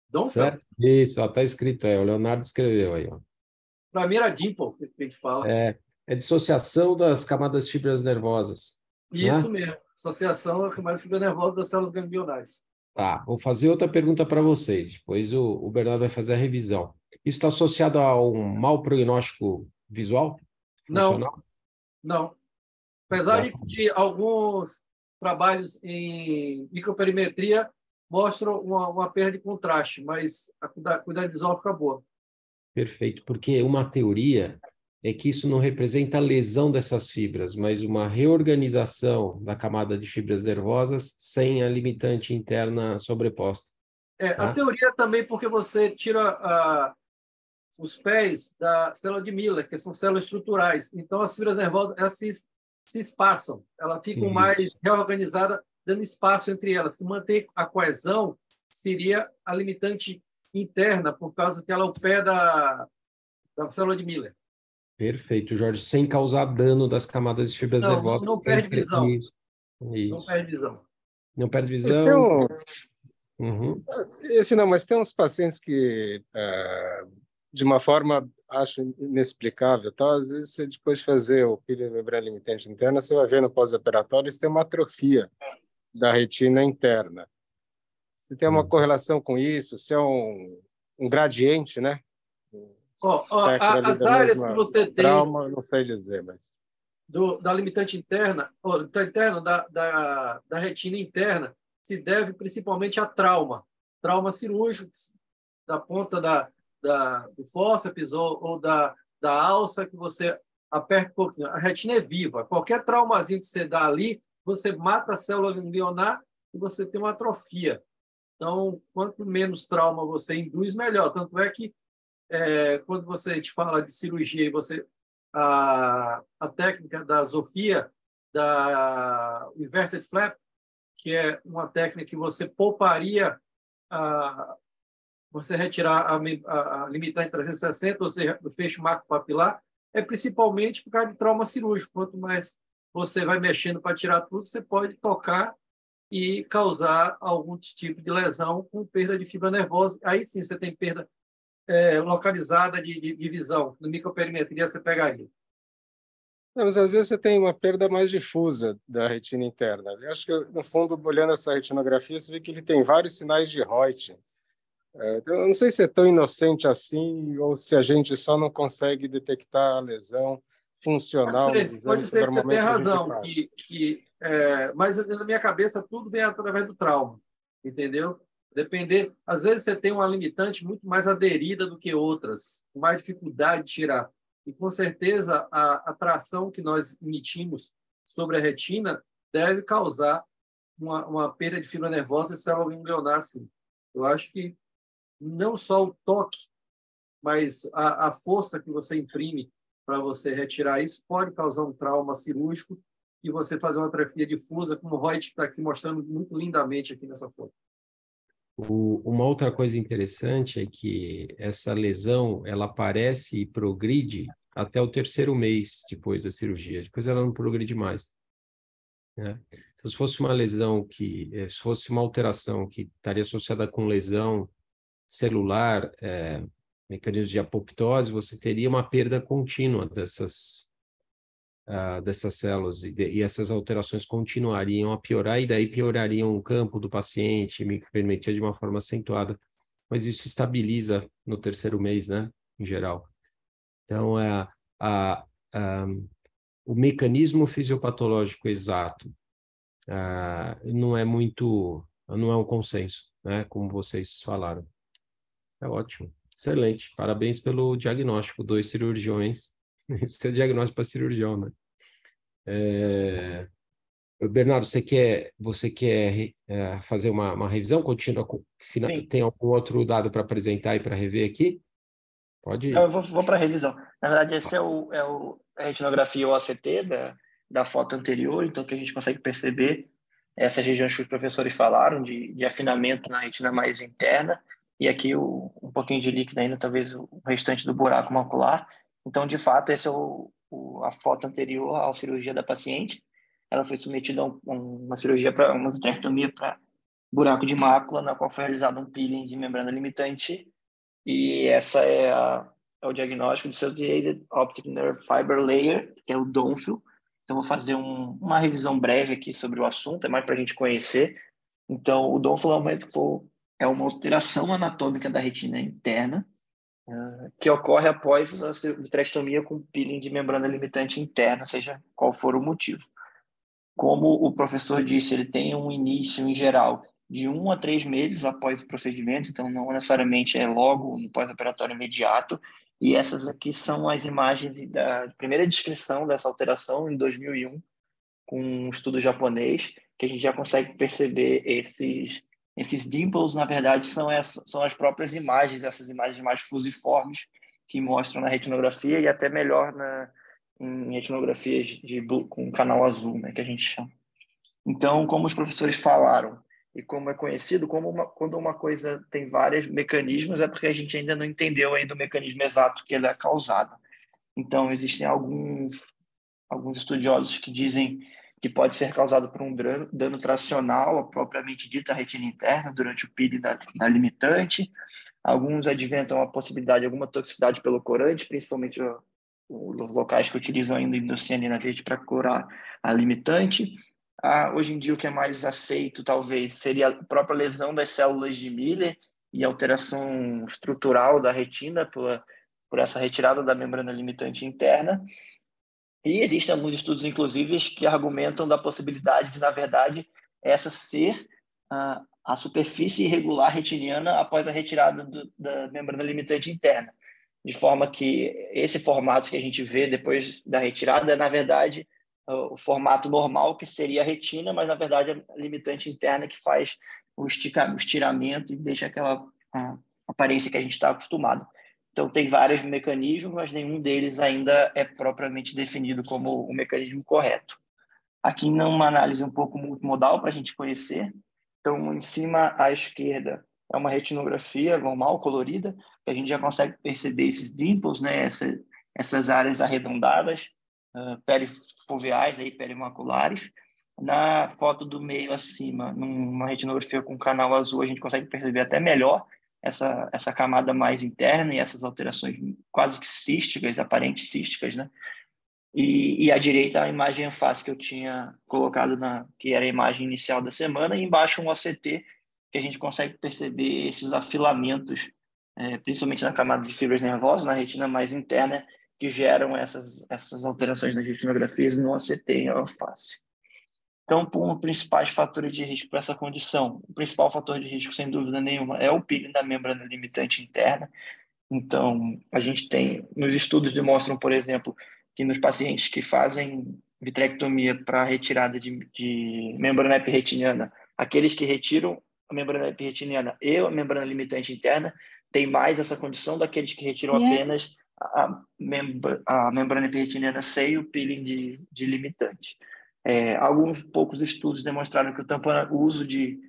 Speaker 7: Don't
Speaker 1: certo? Isso, ó, tá escrito aí, o Leonardo escreveu aí, ó.
Speaker 7: Para mim era dimple, que a gente fala.
Speaker 1: É dissociação das camadas fibras nervosas.
Speaker 7: Isso
Speaker 1: né?
Speaker 7: mesmo. Associação da camada de fibra nervosa das células ganglionares.
Speaker 1: Tá, vou fazer outra pergunta para vocês. Depois o Bernardo vai fazer a revisão. Isso está associado a um mau prognóstico visual?
Speaker 7: Não.
Speaker 1: Funcional?
Speaker 7: Não. Apesar
Speaker 1: Exato.
Speaker 7: de alguns trabalhos em microperimetria mostram uma perda de contraste, mas a qualidade visual fica boa.
Speaker 1: Perfeito, porque uma teoria é que isso não representa a lesão dessas fibras, mas uma reorganização da camada de fibras nervosas sem a limitante interna sobreposta.
Speaker 7: A teoria também porque você tira os pés da célula de Miller, que são células estruturais. Então, as fibras nervosas elas se espaçam, elas ficam
Speaker 1: Isso.
Speaker 7: mais reorganizadas, dando espaço entre elas. Que manter a coesão seria a limitante interna, por causa que ela é o pé da célula de Miller.
Speaker 1: Perfeito, Jorge, sem causar dano das camadas de fibras nervosas.
Speaker 7: Não perde visão.
Speaker 1: Isso.
Speaker 7: Não perde visão.
Speaker 1: Não perde
Speaker 6: Mas
Speaker 1: visão.
Speaker 6: tem
Speaker 1: Uhum.
Speaker 6: esse não, mas tem uns pacientes que, de uma forma, acho inexplicável, tá? Às vezes, você, depois de fazer o peeling membrana limitante interna, você vai ver no pós-operatório, você tem uma atrofia da retina interna. Se tem uma correlação com isso, se é um gradiente, né?
Speaker 7: As áreas que você tem
Speaker 6: trauma, não sei dizer, mas
Speaker 7: da limitante interna, da retina interna, se deve principalmente a trauma cirúrgico, da ponta do fórceps ou da alça, que você aperta um pouquinho. A retina é viva. Qualquer traumazinho que você dá ali, você mata a célula ganglionar e você tem uma atrofia. Então, quanto menos trauma você induz, melhor. Tanto é que, quando a gente fala de cirurgia e a técnica da Zofia, da inverted flap, que é uma técnica que você pouparia você retirar a limitante 360, ou seja, do fecho macropapilar, é principalmente por causa de trauma cirúrgico. Quanto mais você vai mexendo para tirar tudo, você pode tocar e causar algum tipo de lesão com perda de fibra nervosa. Aí sim você tem perda localizada de visão. No microperimetria você pegaria.
Speaker 6: não, mas às vezes você tem uma perda mais difusa da retina interna. Eu acho que, no fundo, olhando essa retinografia, você vê que ele tem vários sinais de Reutemann. Então, eu não sei se é tão inocente assim ou se a gente só não consegue detectar a lesão funcional.
Speaker 7: Pode ser que você tenha razão, mas na minha cabeça tudo vem através do trauma, entendeu? Às vezes você tem uma limitante muito mais aderida do que outras, com mais dificuldade de tirar. E, com certeza, a tração que nós emitimos sobre a retina deve causar uma perda de fibra nervosa e célula ganglionar, sim. Eu acho que não só o toque, mas a força que você imprime para você retirar isso pode causar um trauma cirúrgico e você fazer uma atrofia difusa, como o Reut está aqui mostrando muito lindamente aqui nessa foto.
Speaker 1: Uma outra coisa interessante é que essa lesão ela aparece e progride até o 3º mês depois da cirurgia. Depois ela não progride mais, né? Então, se fosse uma lesão se fosse uma alteração que estaria associada com lesão celular, mecanismo de apoptose, você teria uma perda contínua dessas células e essas alterações continuariam a piorar e daí piorariam o campo do paciente, microperimetria de uma forma acentuada. Mas isso estabiliza no 3º mês, né, em geral. Então, o mecanismo fisiopatológico exato não é um consenso, né, como vocês falaram. É ótimo, excelente. Parabéns pelo diagnóstico, 2 cirurgiões. Isso é diagnóstico para cirurgião, né? Bernardo, você quer fazer uma revisão contínua?
Speaker 5: Sim.
Speaker 1: Tem algum outro dado para apresentar e para rever aqui? Pode ir.
Speaker 5: Eu vou para a revisão. Na verdade, esse é a etnografia OCT da foto anterior, então que a gente consegue perceber essas regiões que os professores falaram de afinamento na retina mais interna, e aqui um pouquinho de líquido ainda, talvez o restante do buraco macular. Então, de fato, essa é a foto anterior à cirurgia da paciente. Ela foi submetida a uma cirurgia, para uma vitrectomia para buraco de mácula, na qual foi realizado um peeling de membrana limitante, e essa é o diagnóstico de Associated Optic Nerve Fiber Layer, que é o DONFIL. Então, vou fazer uma revisão breve aqui sobre o assunto, é mais para a gente conhecer. Então, o DONFIL é uma alteração anatômica da retina interna, que ocorre após a vitrectomia com peeling de membrana limitante interna, seja qual for o motivo. Como o professor disse, ele tem um início, em geral, de 1 a 3 meses após o procedimento, então não necessariamente é logo no pós-operatório imediato. E essas aqui são as imagens da primeira descrição dessa alteração, em 2001, com um estudo japonês, que a gente já consegue perceber esses dimples, na verdade, são as próprias imagens, essas imagens mais fusiformes que mostram na retinografia, e até melhor em etnografias com canal azul, né, que a gente chama. Então, como os professores falaram, e como é conhecido, quando uma coisa tem vários mecanismos, é porque a gente ainda não entendeu ainda o mecanismo exato que ele é causado. Então, existem alguns estudiosos que dizem que pode ser causado por um dano tracional, propriamente dito, à retina interna, durante o peeling da limitante. Alguns adventam a possibilidade de alguma toxicidade pelo corante, principalmente os locais que utilizam ainda indocianina verde para curar a limitante. Hoje em dia, o que é mais aceito, talvez, seria a própria lesão das células de Miller e alteração estrutural da retina por essa retirada da membrana limitante interna. E existem alguns estudos, inclusive, que argumentam da possibilidade de, na verdade, essa ser a superfície irregular retiniana após a retirada da membrana limitante interna. De forma que esse formato que a gente vê depois da retirada é, na verdade, o formato normal, que seria a retina, mas, na verdade, a limitante interna que faz o estiramento e deixa aquela aparência que a gente está acostumado. Então, tem vários mecanismos, mas nenhum deles ainda é propriamente definido como o mecanismo correto. Aqui, numa análise um pouco multimodal para a gente conhecer. Então, em cima à esquerda é uma retinografia normal, colorida, que a gente já consegue perceber esses dimples, né? Essas áreas arredondadas, perifoveais, perimaculares. Na foto do meio acima, numa retinografia com canal azul, a gente consegue perceber até melhor essa camada mais interna e essas alterações quase que císticas, aparentes císticas, né? E à direita a imagem face que eu tinha colocado, que era a imagem inicial da semana, e embaixo um OCT, que a gente consegue perceber esses afilamentos, principalmente na camada de fibras nervosas, na retina mais interna, que geram essas alterações nas retinografias no OCT em face. Então, os principais fatores de risco para essa condição, o principal fator de risco, sem dúvida nenhuma, é o peeling da membrana limitante interna. Então, a gente tem, nos estudos demonstram, por exemplo, que nos pacientes que fazem vitrectomia para retirada de membrana epirretiniana, aqueles que retiram a membrana epirretiniana e a membrana limitante interna têm mais essa condição daqueles que retiram apenas a membrana epirretiniana sem o peeling de limitante. Alguns poucos estudos demonstraram que o uso de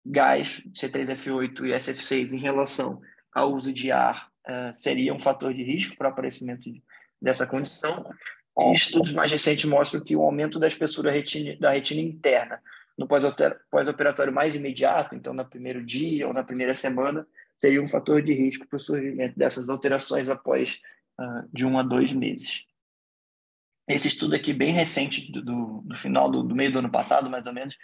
Speaker 5: gás C3F8 e SF6 em relação ao uso de ar seria um fator de risco para o aparecimento dessa condição. E estudos mais recentes mostram que o aumento da espessura da retina interna no pós-operatório mais imediato, então no primeiro dia ou na primeira semana, seria um fator de risco para o surgimento dessas alterações após de 1 a 2 meses. Esse estudo aqui, bem recente, do final do meio do ano passado, mais ou menos,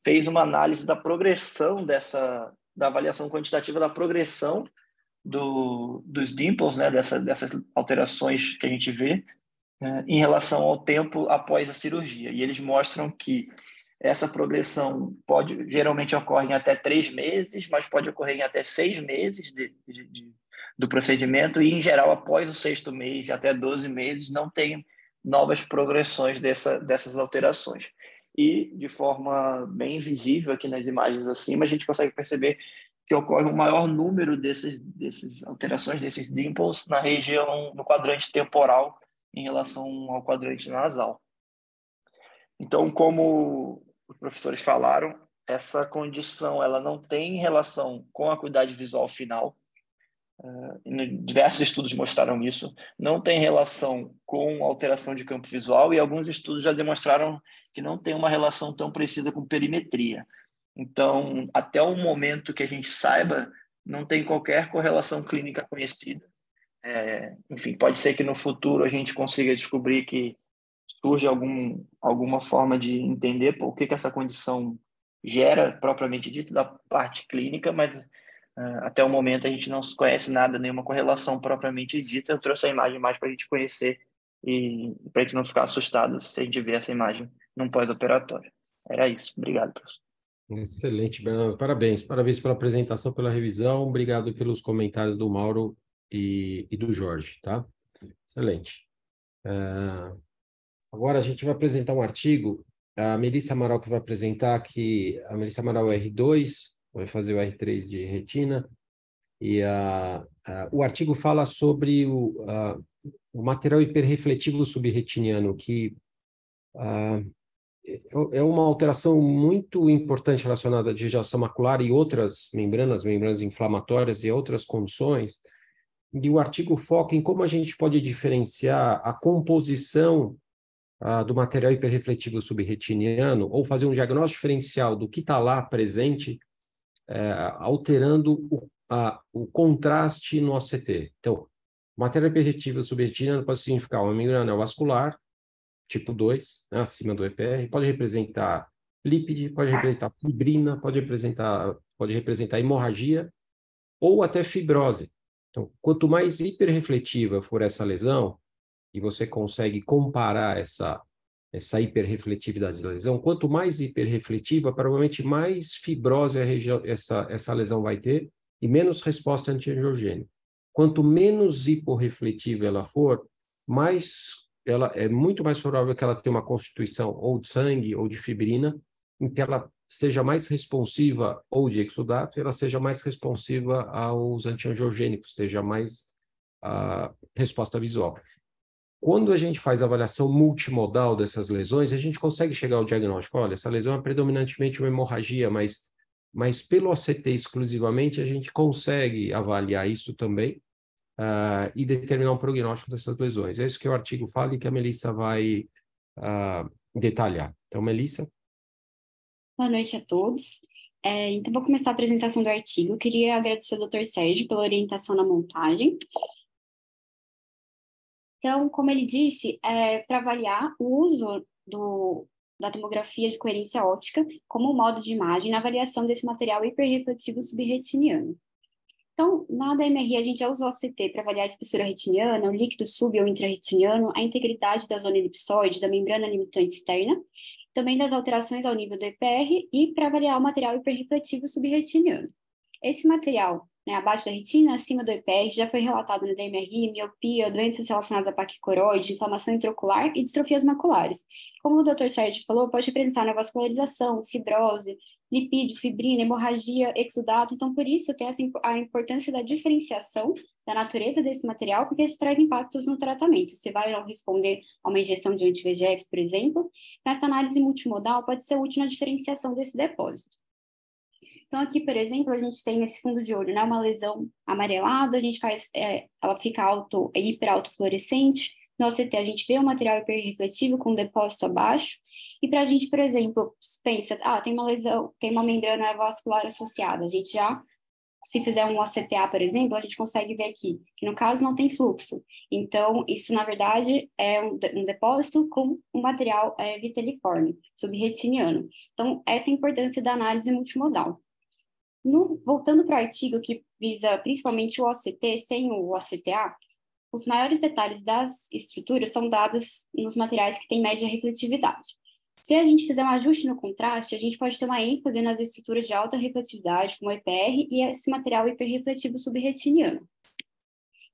Speaker 5: fez uma análise da progressão da avaliação quantitativa da progressão dos dimples, né, dessas alterações que a gente vê, em relação ao tempo após a cirurgia. E eles mostram que essa progressão geralmente ocorre em até 3 meses, mas pode ocorrer em até 6 meses do procedimento, e, em geral, após o 6º mês e até 12 meses, não tem novas progressões dessas alterações. e, de forma bem visível aqui nas imagens acima, a gente consegue perceber que ocorre um maior número desses alterações, desses dimples, na região, no quadrante temporal, em relação ao quadrante nasal. Então, como os professores falaram, essa condição ela não tem relação com a acuidade visual final. Diversos estudos mostraram isso. Não tem relação com alteração de campo visual e alguns estudos já demonstraram que não tem uma relação tão precisa com perimetria. Então, até o momento que a gente saiba, não tem qualquer correlação clínica conhecida. Enfim, pode ser que no futuro a gente consiga descobrir que surge alguma forma de entender por que essa condição gera, propriamente dito, da parte clínica, mas até o momento a gente não conhece nada, nenhuma correlação propriamente dita. Eu trouxe a imagem mais para a gente conhecer e para a gente não ficar assustado se a gente ver essa imagem num pós-operatório. Era isso. Obrigado, professor.
Speaker 1: Excelente, Bernardo. Parabéns. Parabéns pela apresentação, pela revisão. Obrigado pelos comentários do Mauro e do Jorge, tá? Excelente. Agora a gente vai apresentar um artigo. A Melissa Amaral que vai apresentar aqui. A Melissa Amaral é R2, vai fazer o R3 de retina. E o artigo fala sobre o material hiperrefletivo subretiniano, que é uma alteração muito importante relacionada à degeneração macular e outras membranas inflamatórias e outras condições. E o artigo foca em como a gente pode diferenciar a composição do material hiperrefletivo subretiniano ou fazer um diagnóstico diferencial do que está lá presente, alterando o contraste no OCT. Então, material hiperrefletivo subretiniano pode significar uma membrana neovascular, tipo 2, né, acima do EPR, pode representar lípide, pode representar fibrina, pode representar hemorragia ou até fibrose. Então, quanto mais hiperrefletiva for essa lesão, e você consegue comparar essa hiperrefletividade da lesão, quanto mais hiperrefletiva, provavelmente mais fibrose essa lesão vai ter e menos resposta antiangiogênica. Quanto menos hiporrefletiva ela for, ela é muito mais provável que ela tenha uma constituição ou de sangue ou de fibrina, em que ela seja mais responsiva, ou de exudato, ela seja mais responsiva aos antiangiogênicos, esteja mais resposta visual. Quando a gente faz a avaliação multimodal dessas lesões, a gente consegue chegar ao diagnóstico. Olha, essa lesão é predominantemente uma hemorragia, mas pelo OCT exclusivamente, a gente consegue avaliar isso também e determinar um prognóstico dessas lesões. É isso que o artigo fala e que a Melissa vai detalhar. Então, Melissa.
Speaker 8: Boa noite a todos. Então, vou começar a apresentação do artigo. Eu queria agradecer ao Dr. Sérgio pela orientação na montagem. Então, como ele disse, para avaliar o uso da tomografia de coerência óptica como modo de imagem na avaliação desse material hiperrefletivo subretiniano. Então, na DMRI, a gente já usa o OCT para avaliar a espessura retiniana, o líquido sub- ou intrarretiniano, a integridade da zona elipsoide, da membrana limitante externa, também das alterações ao nível do EPR e para avaliar o material hiperrefletivo subretiniano. Esse material, abaixo da retina, acima do EPR, já foi relatado na DMRI, miopia, doenças relacionadas à placa coroide, inflamação intraocular e distrofias maculares. Como o Dr. Sérgio falou, pode representar neovascularização, fibrose, lipídio, fibrina, hemorragia, exudato. Então, por isso, tem a importância da diferenciação da natureza desse material, porque isso traz impactos no tratamento. Você vai responder a uma injeção de anti-VEGF, por exemplo. Nessa análise multimodal, pode ser útil na diferenciação desse depósito. Então, aqui, por exemplo, a gente tem nesse fundo de olho, uma lesão amarelada, a gente faz, ela fica hiper-autofluorescente. No OCT, a gente vê o material hiperrefletivo com depósito abaixo. E para a gente, por exemplo, pensa, tem uma lesão, tem uma membrana vascular associada. A gente já, se fizer um OCTA, por exemplo, a gente consegue ver aqui, que no caso não tem fluxo. Então, isso, na verdade, é um depósito com um material viteliforme, subretiniano. Então, essa é a importância da análise multimodal. Voltando para o artigo que visa principalmente o OCT sem o OCTA, os maiores detalhes das estruturas são dados nos materiais que têm média refletividade. Se a gente fizer um ajuste no contraste, a gente pode ter uma ênfase nas estruturas de alta refletividade, como o EPR e esse material hiperrefletivo subretiniano.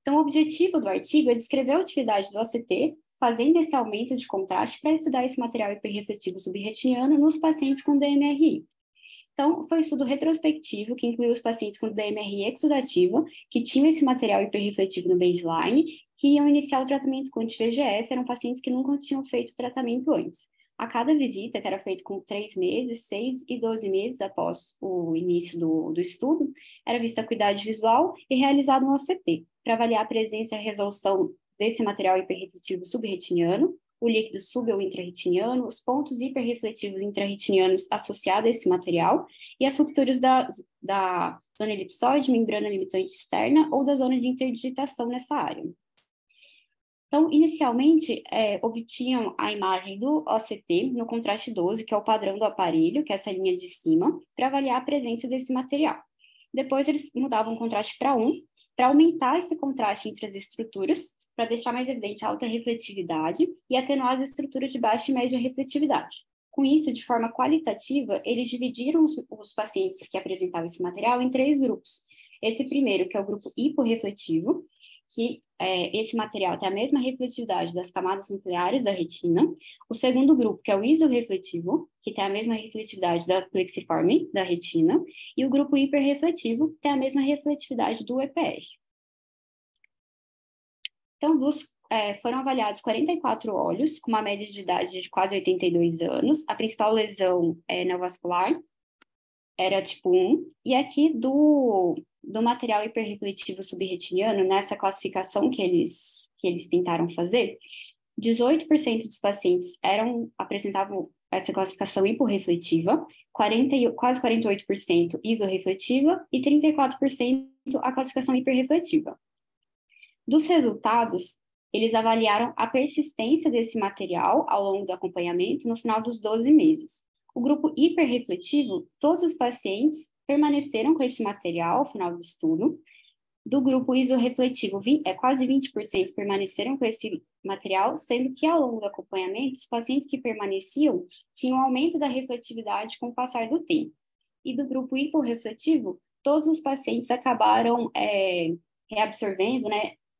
Speaker 8: Então, o objetivo do artigo é descrever a utilidade do OCT fazendo esse aumento de contraste para estudar esse material hiperrefletivo subretiniano nos pacientes com DMRI. Então, foi um estudo retrospectivo que incluiu os pacientes com DMRI exudativa, que tinham esse material hiperrefletivo no baseline, que iam iniciar o tratamento com anti-VEGF, eram pacientes que nunca tinham feito tratamento antes. A cada visita, que era feita com 3 meses, 6 e 12 meses após o início do estudo, era vista a acuidade visual e realizado um OCT, para avaliar a presença e a resolução desse material hiperrefletivo subretiniano, o líquido sub- ou intrarretiniano, os pontos hiperrefletivos intrarretinianos associados a esse material e as rupturas da zona elipsoide, membrana limitante externa ou da zona de interdigitação nessa área. Então, inicialmente, obtinham a imagem do OCT no contraste 12, que é o padrão do aparelho, que é essa linha de cima, para avaliar a presença desse material. Depois, eles mudavam o contraste para 1, para aumentar esse contraste entre as estruturas, para deixar mais evidente a alta refletividade e atenuar as estruturas de baixa e média refletividade. Com isso, de forma qualitativa, eles dividiram os pacientes que apresentavam esse material em 3 grupos. Esse primeiro, que é o grupo hiporrefletivo, que esse material tem a mesma refletividade das camadas nucleares da retina. O segundo grupo, que é o isorrefletivo, que tem a mesma refletividade da plexiforme da retina. E o grupo hiperrefletivo, que tem a mesma refletividade do EPR. Então, foram avaliados 44 olhos, com uma média de idade de quase 82 anos. A principal lesão neovascular era tipo 1. E aqui do material hiperrefletivo subretiniano, nessa classificação que eles tentaram fazer, 18% dos pacientes apresentavam essa classificação hiporrefletiva, quase 48% isorrefletiva e 34% a classificação hiperrefletiva. Dos resultados, eles avaliaram a persistência desse material ao longo do acompanhamento no final dos 12 meses. O grupo hiperrefletivo, todos os pacientes permaneceram com esse material ao final do estudo. Do grupo isorrefletivo, quase 20% permaneceram com esse material, sendo que ao longo do acompanhamento, os pacientes que permaneciam tinham um aumento da refletividade com o passar do tempo. E do grupo hiporrefletivo, todos os pacientes acabaram reabsorvendo,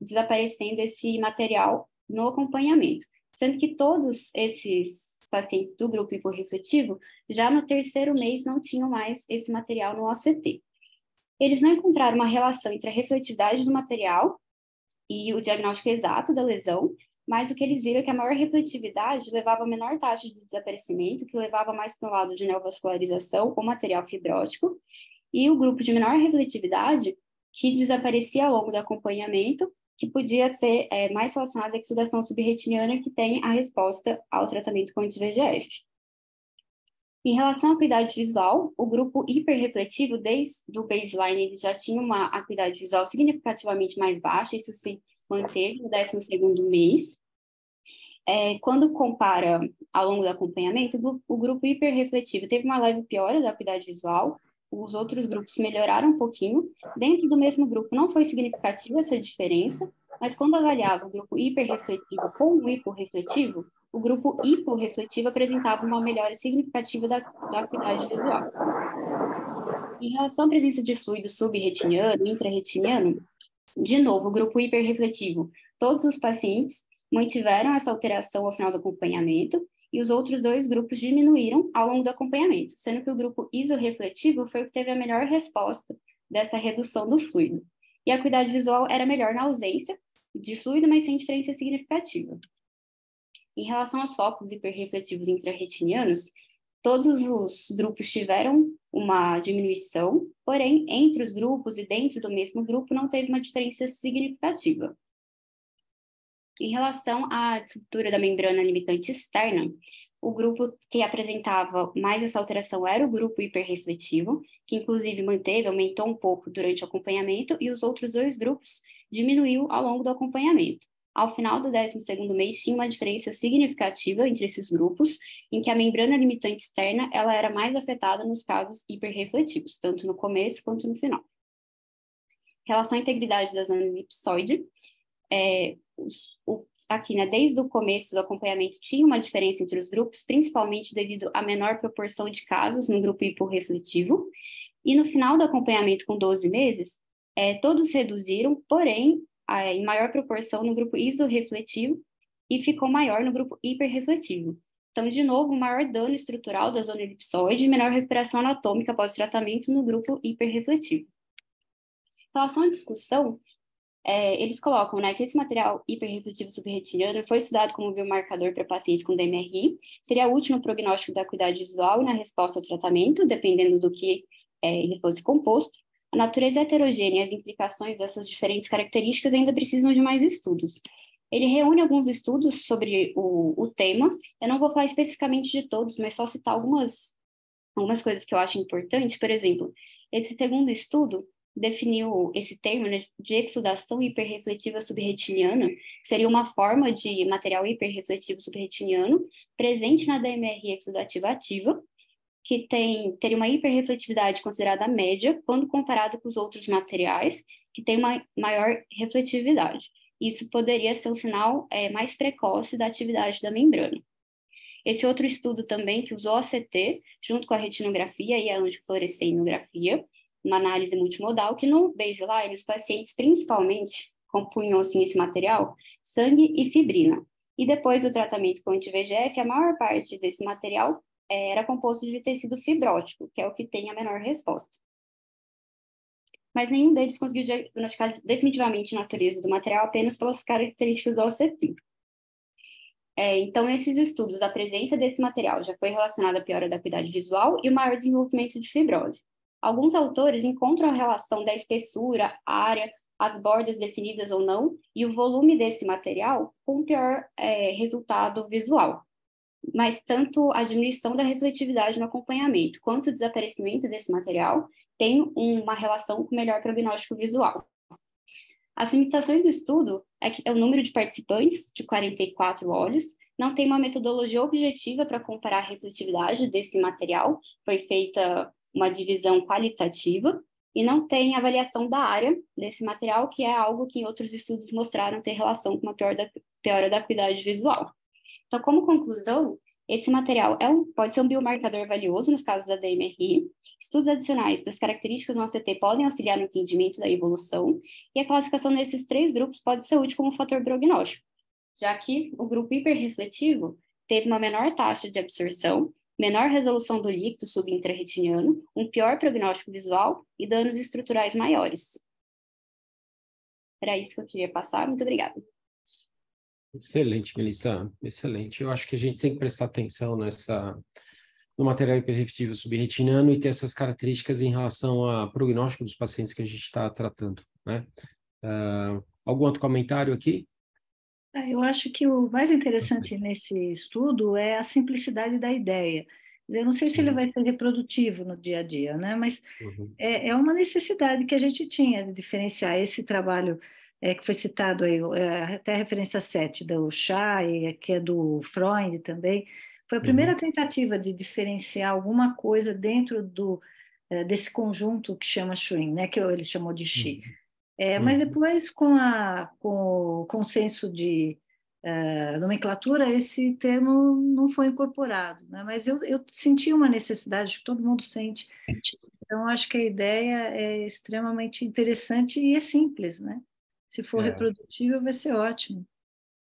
Speaker 8: desaparecendo esse material no acompanhamento, sendo que todos esses pacientes do grupo hiporrefletivo, já no 3º mês, não tinham mais esse material no OCT. Eles não encontraram uma relação entre a refletividade do material e o diagnóstico exato da lesão, mas o que eles viram é que a maior refletividade levava a menor taxa de desaparecimento, que levava mais para o lado de neovascularização ou material fibrótico, e o grupo de menor refletividade, que desaparecia ao longo do acompanhamento, que podia ser mais relacionado à exudação subretiniana, que tem a resposta ao tratamento com anti-VEGF. Em relação à acuidade visual, o grupo hiperrefletivo, desde o baseline, ele já tinha uma acuidade visual significativamente mais baixa, isso se manteve no 12º mês. Quando compara ao longo do acompanhamento, o grupo hiperrefletivo teve uma leve piora da acuidade visual, os outros grupos melhoraram um pouquinho. Dentro do mesmo grupo não foi significativa essa diferença, mas quando avaliava o grupo hiperrefletivo com o hiporrefletivo, o grupo hiporrefletivo apresentava uma melhora significativa da acuidade visual. Em relação à presença de fluido subretiniano e intrarretiniano, de novo, o grupo hiperrefletivo, todos os pacientes mantiveram essa alteração ao final do acompanhamento, e os outros 2 grupos diminuíram ao longo do acompanhamento, sendo que o grupo isorrefletivo foi o que teve a melhor resposta dessa redução do fluido. E a acuidade visual era melhor na ausência de fluido, mas sem diferença significativa. Em relação aos focos hiperrefletivos intrarretinianos, todos os grupos tiveram uma diminuição, porém, entre os grupos e dentro do mesmo grupo não teve uma diferença significativa. Em relação à estrutura da membrana limitante externa, o grupo que apresentava mais essa alteração era o grupo hiperrefletivo, que inclusive aumentou um pouco durante o acompanhamento, e os outros 2 grupos diminuiu ao longo do acompanhamento. Ao final do 12º mês, tinha uma diferença significativa entre esses grupos, em que a membrana limitante externa ela era mais afetada nos casos hiperrefletivos, tanto no começo quanto no final. Em relação à integridade da zona elipsoide, aqui, desde o começo do acompanhamento, tinha uma diferença entre os grupos, principalmente devido à menor proporção de casos no grupo hiporrefletivo, e no final do acompanhamento, com 12 meses, todos reduziram, porém, em maior proporção no grupo isorrefletivo e ficou maior no grupo hiperrefletivo. Então, de novo, maior dano estrutural da zona elipsoide e menor recuperação anatômica após tratamento no grupo hiperrefletivo. Em relação à discussão, eles colocam, né, que esse material hiperrefletivo subretiniano foi estudado como biomarcador para pacientes com DMRI, seria útil no prognóstico da acuidade visual e na resposta ao tratamento, dependendo do que ele fosse composto. A natureza heterogênea e as implicações dessas diferentes características ainda precisam de mais estudos. Ele reúne alguns estudos sobre o tema. Eu não vou falar especificamente de todos, mas só citar algumas coisas que eu acho importantes. Por exemplo, esse segundo estudo definiu esse termo, né, de exudação hiperrefletiva subretiniana, que seria uma forma de material hiperrefletivo subretiniano presente na DMRI exudativa ativa, que teria uma hiperrefletividade considerada média quando comparado com os outros materiais, que tem uma maior refletividade. Isso poderia ser um sinal mais precoce da atividade da membrana. Esse outro estudo também, que usou a CT, junto com a retinografia e a antifluoresceinografia, uma análise multimodal, que no baseline os pacientes principalmente compunham assim, esse material, sangue e fibrina. E depois do tratamento com anti-VEGF, a maior parte desse material era composto de tecido fibrótico, que é o que tem a menor resposta. Mas nenhum deles conseguiu diagnosticar definitivamente a natureza do material apenas pelas características do OCT. Então, esses estudos, a presença desse material já foi relacionada à piora da acuidade visual e o maior desenvolvimento de fibrose. Alguns autores encontram a relação da espessura, área, as bordas definidas ou não, e o volume desse material com o pior resultado visual. Mas tanto a diminuição da refletividade no acompanhamento quanto o desaparecimento desse material tem uma relação com o melhor prognóstico visual. As limitações do estudo é o número de participantes, de 44 olhos, não tem uma metodologia objetiva para comparar a refletividade desse material, foi feita uma divisão qualitativa, e não tem avaliação da área desse material, que é algo que em outros estudos mostraram ter relação com uma piora da acuidade visual. Então, como conclusão, esse material pode ser um biomarcador valioso nos casos da DMRI. Estudos adicionais das características do OCT podem auxiliar no entendimento da evolução, e a classificação desses 3 grupos pode ser útil como fator prognóstico, já que o grupo hiperrefletivo teve uma menor taxa de absorção, menor resolução do líquido subintrarretiniano, um pior prognóstico visual e danos estruturais maiores. Era isso que eu queria passar. Muito obrigada.
Speaker 1: Excelente, Melissa. Excelente. Eu acho que a gente tem que prestar atenção no material hiperrefletivo subretiniano e ter essas características em relação ao prognóstico dos pacientes que a gente está tratando, né? Algum outro comentário aqui?
Speaker 4: Eu acho que o mais interessante nesse estudo é a simplicidade da ideia. Eu não sei se ele vai ser reprodutivo no dia a dia, né? Mas é uma necessidade que a gente tinha de diferenciar esse trabalho que foi citado aí, até a referência 7 do Shah, e que é do Freund também. Foi a primeira tentativa de diferenciar alguma coisa dentro desse conjunto que chama Schwinn, né? Que ele chamou de Xi. Mas depois, com o consenso de nomenclatura, esse termo não foi incorporado, né? Mas eu senti uma necessidade, que todo mundo sente. Então, acho que a ideia é extremamente interessante e é simples, né? Se for reprodutível, vai ser ótimo.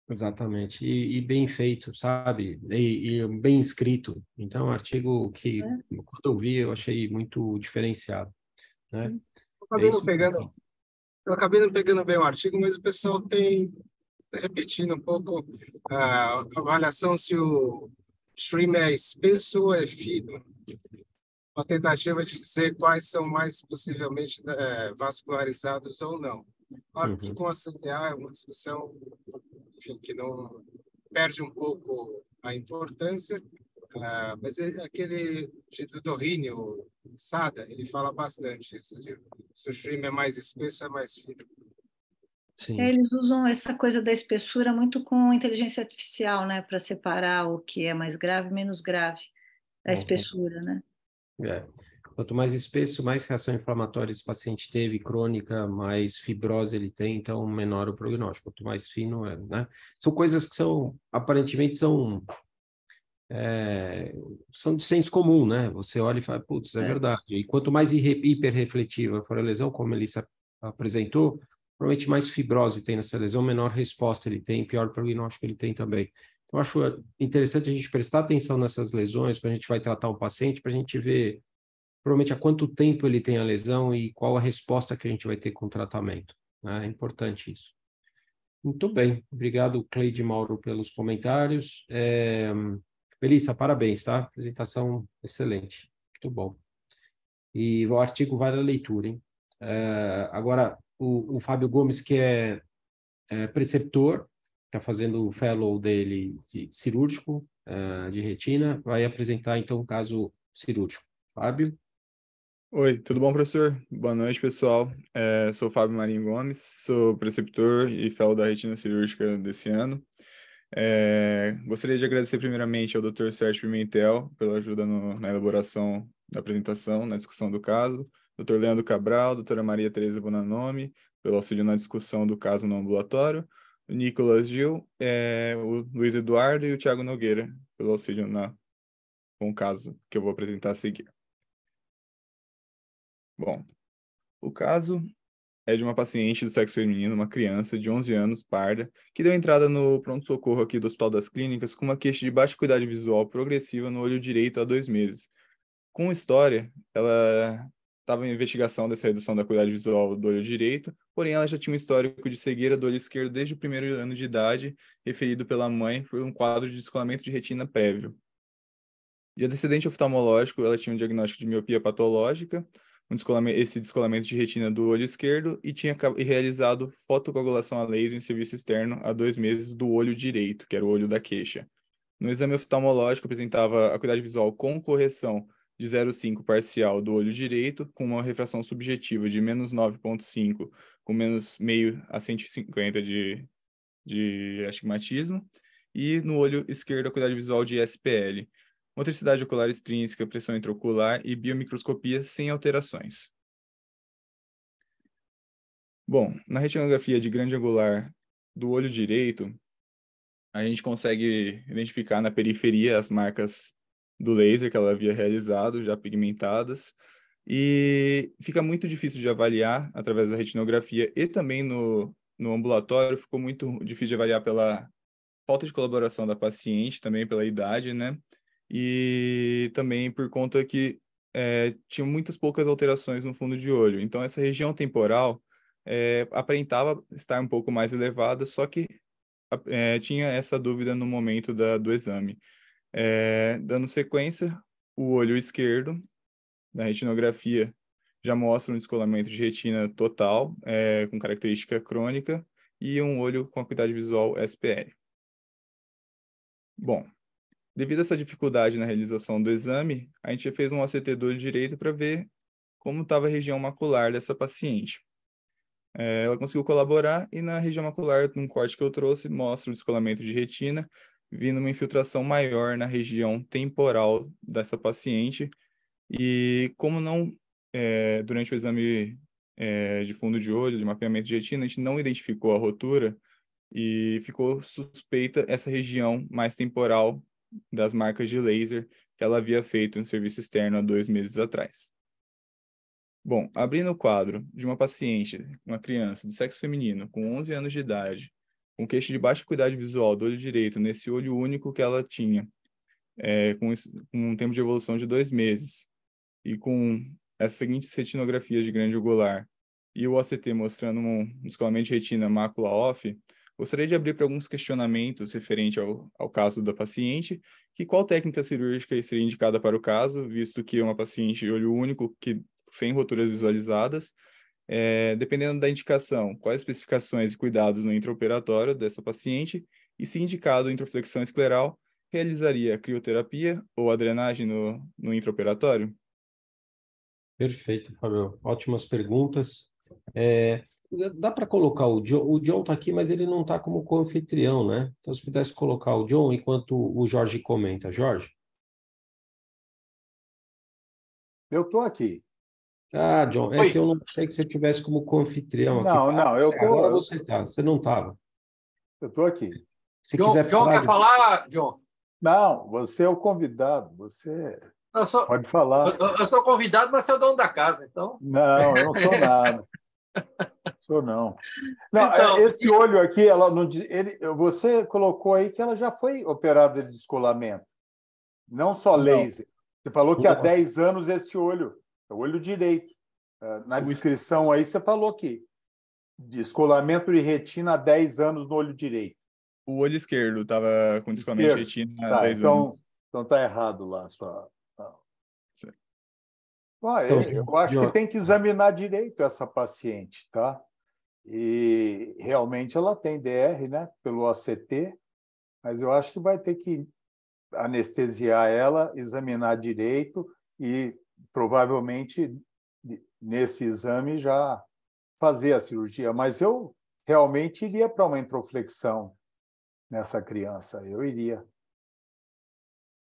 Speaker 1: Exatamente. E bem feito, sabe? E bem escrito. Então, um artigo que, quando eu vi, eu achei muito diferenciado, né?
Speaker 6: Eu acabei não pegando bem o artigo, mas o pessoal tem, repetindo um pouco, a avaliação se o stream é espesso ou é fino. Uma tentativa de dizer quais são mais possivelmente vascularizados ou não. Claro que com a CTA é uma discussão, enfim, que não perde um pouco a importância, mas aquele do Torrini, o Sada, ele fala bastante isso, se o stream é mais espesso, é mais fino.
Speaker 1: Sim.
Speaker 4: Eles usam essa coisa da espessura muito com inteligência artificial, né, para separar o que é mais grave e menos grave, a espessura, né?
Speaker 1: Quanto mais espesso, mais reação inflamatória esse paciente teve, crônica, mais fibrose ele tem, então menor o prognóstico. Quanto mais fino, né? São coisas que aparentemente são de senso comum, né? Você olha e fala, putz, é verdade. E quanto mais hiperrefletiva for a lesão, como a Melissa apresentou, provavelmente mais fibrose tem nessa lesão, menor resposta ele tem, pior prognóstico ele tem também. Então, eu acho interessante a gente prestar atenção nessas lesões, quando a gente vai tratar o paciente, para a gente ver, provavelmente, há quanto tempo ele tem a lesão e qual a resposta que a gente vai ter com o tratamento. Né? É importante isso. Muito bem. Obrigado, Cleide e Mauro, pelos comentários. Melissa, parabéns, tá? Apresentação excelente. Muito bom. E o artigo vale a leitura, hein? Agora, o Fábio Gomes, que é preceptor, está fazendo o fellow dele cirúrgico, de retina, vai apresentar, então, o caso cirúrgico. Fábio?
Speaker 9: Oi, tudo bom, professor? Boa noite, pessoal. Sou o Fábio Marinho Gomes, sou preceptor e fellow da retina cirúrgica desse ano. Gostaria de agradecer primeiramente ao Dr. Sérgio Pimentel pela ajuda na elaboração da apresentação, na discussão do caso, Dr. Leandro Cabral, doutora Maria Tereza Bonanomi, pelo auxílio na discussão do caso no ambulatório, o Nicolas Gil, o Luiz Eduardo e o Thiago Nogueira, pelo auxílio com o caso que eu vou apresentar a seguir. Bom, o caso é de uma paciente do sexo feminino, uma criança de 11 anos, parda, que deu entrada no pronto-socorro aqui do Hospital das Clínicas com uma queixa de baixa acuidade visual progressiva no olho direito há 2 meses. Com história, ela estava em investigação dessa redução da acuidade visual do olho direito, porém ela já tinha um histórico de cegueira do olho esquerdo desde o primeiro ano de idade, referido pela mãe por um quadro de descolamento de retina prévio. De antecedente oftalmológico, ela tinha um diagnóstico de miopia patológica, esse descolamento de retina do olho esquerdo e tinha realizado fotocoagulação a laser em serviço externo há 2 meses do olho direito, que era o olho da queixa. No exame oftalmológico, apresentava acuidade visual com correção de 0,5 parcial do olho direito, com uma refração subjetiva de menos 9,5, com menos meio a 150 de astigmatismo, e no olho esquerdo, acuidade visual de SPL. Motricidade ocular extrínseca, pressão intraocular e biomicroscopia sem alterações. Bom, na retinografia de grande angular do olho direito, a gente consegue identificar na periferia as marcas do laser que ela havia realizado, já pigmentadas, e fica muito difícil de avaliar através da retinografia e também no ambulatório ficou muito difícil de avaliar pela falta de colaboração da paciente, também pela idade, né? E também por conta que tinha muitas poucas alterações no fundo de olho. Então, essa região temporal aparentava estar um pouco mais elevada, só que tinha essa dúvida no momento do exame. Dando sequência, o olho esquerdo, na retinografia, já mostra um descolamento de retina total, com característica crônica, e um olho com acuidade visual SPL. Bom, devido a essa dificuldade na realização do exame, a gente fez um OCT do olho direito para ver como estava a região macular dessa paciente. Ela conseguiu colaborar e na região macular, num corte que eu trouxe, mostra o descolamento de retina, vindo uma infiltração maior na região temporal dessa paciente. E como durante o exame de fundo de olho, de mapeamento de retina, a gente não identificou a rotura e ficou suspeita essa região mais temporal das marcas de laser que ela havia feito em serviço externo há 2 meses atrás. Bom, abrindo o quadro de uma paciente, uma criança do sexo feminino, com 11 anos de idade, com queixa de baixa acuidade visual do olho direito, nesse olho único que ela tinha, com um tempo de evolução de 2 meses, e com essa seguinte retinografia de grande angular, e o OCT mostrando um descolamento de retina mácula off, gostaria de abrir para alguns questionamentos referente ao caso da paciente, que qual técnica cirúrgica seria indicada para o caso, visto que é uma paciente de olho único, sem roturas visualizadas, dependendo da indicação, quais especificações e cuidados no intraoperatório dessa paciente, e se indicado introflexão escleral, realizaria crioterapia ou a drenagem no intraoperatório?
Speaker 1: Perfeito, Fábio. Ótimas perguntas. Dá para colocar o John? O John está aqui, mas ele não está como co-anfitrião, né? Então, se pudesse colocar o John enquanto o Jorge comenta. Jorge?
Speaker 10: Eu estou aqui.
Speaker 1: Ah, John,
Speaker 7: Oi.
Speaker 1: Que eu não sei que você tivesse como co-anfitrião aqui.
Speaker 10: Não, eu estou.
Speaker 1: Agora você está, você não estava.
Speaker 10: Eu estou aqui.
Speaker 1: Se
Speaker 7: John,
Speaker 1: quiser
Speaker 7: John quer falar, John?
Speaker 10: Não, você é o convidado. Você pode falar.
Speaker 7: Eu sou convidado, mas você é o dono da casa, então.
Speaker 10: Não, eu não sou nada. Sou não. Não,
Speaker 7: Então,
Speaker 10: esse olho aqui, ela não, você colocou aí que ela já foi operada de descolamento, não só
Speaker 1: Não.
Speaker 10: laser. Você falou que há
Speaker 1: Não.
Speaker 10: 10 anos esse olho, é o olho direito. Na descrição aí você falou que descolamento de retina há 10 anos no olho direito.
Speaker 9: O olho esquerdo estava com descolamento de
Speaker 10: Esquerdo.
Speaker 9: retina há
Speaker 10: Tá,
Speaker 9: 10 anos.
Speaker 10: então tá errado lá a sua.
Speaker 1: Então,
Speaker 10: Eu acho que tem que examinar direito essa paciente, tá? E realmente ela tem DR, né, pelo OCT, mas eu acho que vai ter que anestesiar ela, examinar direito e provavelmente nesse exame já fazer a cirurgia. Mas eu realmente iria para uma introflexão nessa criança, eu iria.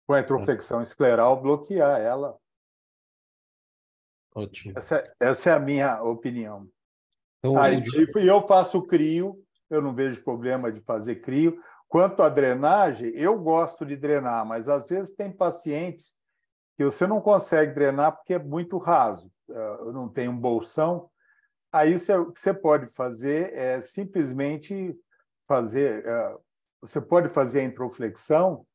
Speaker 10: Com a introflexão escleral, bloquear ela.
Speaker 1: ótimo.
Speaker 10: Essa é a minha opinião.
Speaker 1: Então,
Speaker 10: E eu faço crio, eu não vejo problema de fazer crio. Quanto à drenagem, eu gosto de drenar, mas às vezes tem pacientes que você não consegue drenar porque é muito raso, não tem um bolsão. Aí o que você pode fazer é simplesmente fazer. Você pode fazer a introflexão,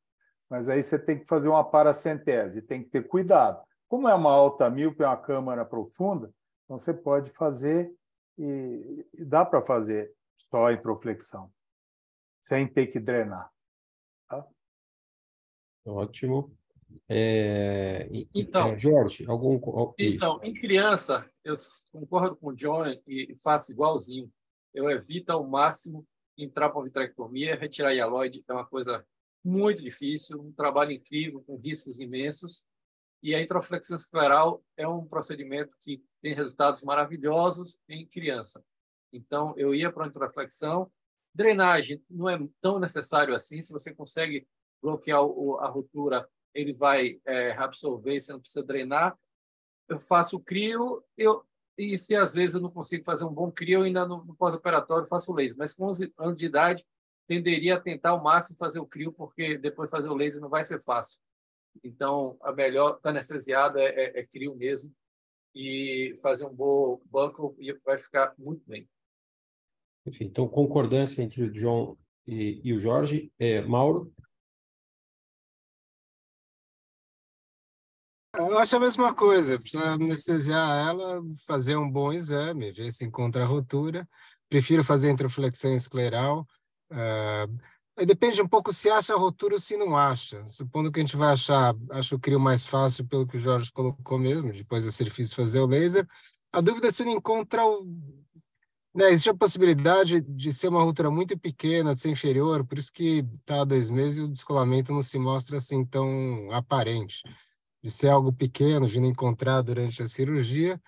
Speaker 10: mas aí você tem que fazer uma paracentese, tem que ter cuidado. Como é uma alta míope, é uma câmara profunda, então você pode fazer e dá para fazer só a introflexão, sem ter que drenar. Tá?
Speaker 1: ótimo.
Speaker 7: Então,
Speaker 1: Jorge, isso.
Speaker 7: em criança, eu concordo com o John e faço igualzinho. Eu evito ao máximo entrar para a vitrectomia, retirar hialoide é uma coisa muito difícil, um trabalho incrível, com riscos imensos. E a introflexão escleral é um procedimento que tem resultados maravilhosos em criança. Então, eu ia para a introflexão. Drenagem não é tão necessário assim. Se você consegue bloquear a ruptura, ele vai reabsorver, você não precisa drenar. Eu faço o crio, e se às vezes eu não consigo fazer um bom crio, eu ainda no pós-operatório faço laser. Mas com 11 anos de idade, tenderia a tentar ao máximo fazer o crio, porque depois fazer o laser não vai ser fácil. Então, a melhor, estar anestesiada é crio mesmo, e fazer um bom banco e vai ficar muito bem.
Speaker 1: Enfim, então, concordância entre o John e o Jorge. Mauro?
Speaker 11: Eu acho a mesma coisa, precisa anestesiar ela, fazer um bom exame, ver se encontra a ruptura. Prefiro fazer introflexão escleral. Depende um pouco se acha a ruptura ou se não acha. Supondo que a gente vai acho o crio mais fácil pelo que o Jorge colocou mesmo, depois vai ser difícil fazer o laser. A dúvida é se ele encontra né, existe a possibilidade de ser uma ruptura muito pequena, de ser inferior, por isso que está há 2 meses e o descolamento não se mostra assim tão aparente. De ser algo pequeno, de não encontrar durante a cirurgia,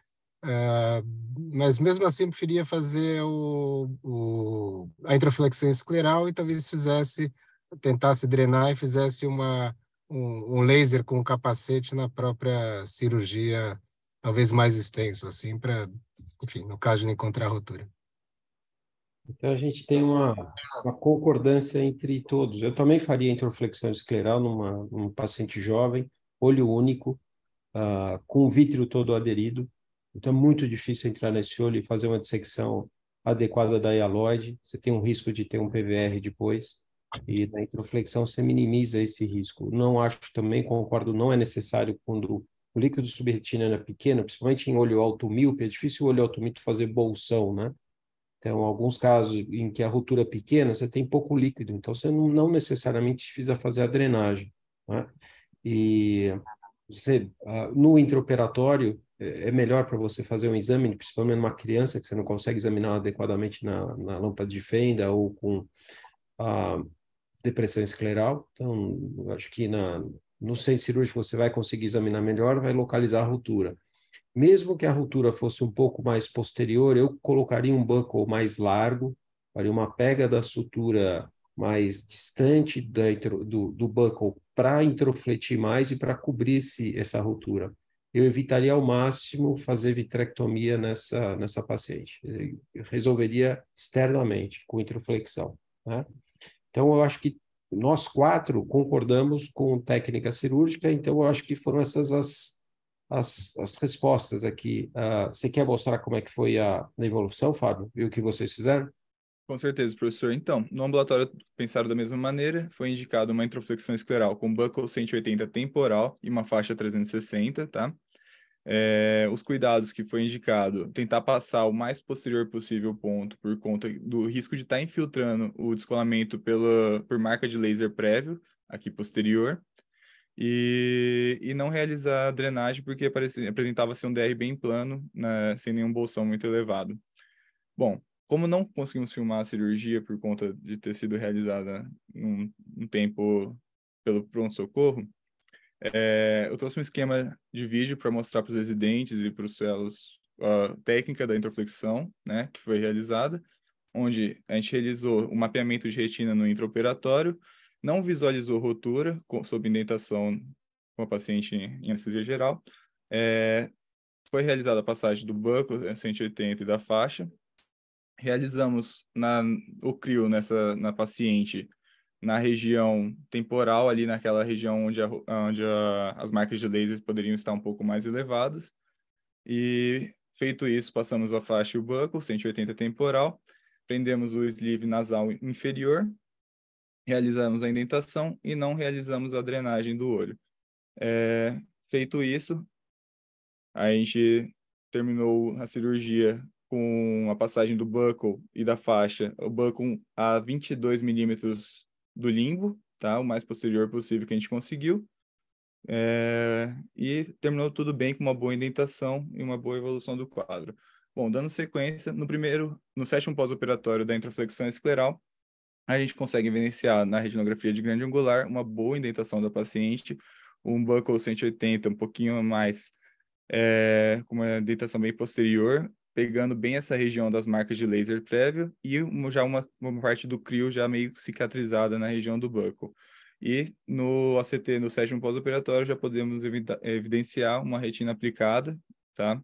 Speaker 11: mas mesmo assim preferia fazer a introflexão escleral e talvez tentasse drenar e fizesse um laser com um capacete na própria cirurgia, talvez mais extenso, assim, enfim, no caso de não encontrar ruptura.
Speaker 1: Então, a gente tem uma concordância entre todos. Eu também faria introflexão escleral num paciente jovem, olho único, com o vítreo todo aderido. Então, é muito difícil entrar nesse olho e fazer uma dissecção adequada da hialoide. Você tem um risco de ter um PVR depois. E na introflexão você minimiza esse risco. Não acho também, concordo, não é necessário quando o líquido subretiniano é pequeno, principalmente em olho alto míope, é difícil o olho alto míope fazer bolsão, né? Então, alguns casos em que a ruptura é pequena, você tem pouco líquido, então você não necessariamente precisa fazer a drenagem, né? E no intraoperatório, é melhor para você fazer um exame, principalmente numa criança que você não consegue examinar adequadamente na lâmpada de fenda ou com a depressão escleral. Então, eu acho que no centro cirúrgico você vai conseguir examinar melhor, vai localizar a ruptura. Mesmo que a ruptura fosse um pouco mais posterior, eu colocaria um buckle mais largo, faria uma pega da sutura mais distante do buckle para introfletir mais e para cobrir essa ruptura. Eu evitaria ao máximo fazer vitrectomia nessa paciente. Eu resolveria externamente, com introflexão, né? Então, eu acho que nós 4 concordamos com técnica cirúrgica, então eu acho que foram essas as respostas aqui. Você quer mostrar como é que foi a evolução, Fábio? E o que vocês fizeram?
Speaker 9: Com certeza, professor. Então, no ambulatório pensaram da mesma maneira, foi indicado uma introflexão escleral com buckle 180 temporal e uma faixa 360, tá? Os cuidados que foi indicado, tentar passar o mais posterior possível o ponto por conta do risco de estar infiltrando o descolamento por marca de laser prévio, aqui posterior, e não realizar a drenagem porque apresentava ser um DR bem plano, né, sem nenhum bolsão muito elevado. Bom, como não conseguimos filmar a cirurgia por conta de ter sido realizada um tempo pelo pronto-socorro, eu trouxe um esquema de vídeo para mostrar para os residentes e para os celos a técnica da introflexão, né, que foi realizada, onde a gente realizou o mapeamento de retina no intraoperatório, não visualizou rotura sob indentação com a paciente em anestesia geral, foi realizada a passagem do buckle 180 e da faixa, realizamos o crio na paciente na região temporal, ali naquela região onde as marcas de laser poderiam estar um pouco mais elevadas. E, feito isso, passamos a faixa e o buckle, 180 temporal, prendemos o sleeve nasal inferior, realizamos a indentação e não realizamos a drenagem do olho. Feito isso, a gente terminou a cirurgia com a passagem do buckle e da faixa, o buckle a 22 milímetros do limbo, tá? O mais posterior possível que a gente conseguiu. E terminou tudo bem com uma boa indentação e uma boa evolução do quadro. Bom, dando sequência, no sétimo pós-operatório da introflexão escleral, a gente consegue evidenciar na retinografia de grande angular uma boa indentação da paciente, um buckle 180 um pouquinho mais, com uma indentação bem posterior, pegando bem essa região das marcas de laser prévio e já uma parte do crio já meio cicatrizada na região do buckle. E no ACT, no sétimo pós-operatório, já podemos evidenciar uma retina aplicada, tá?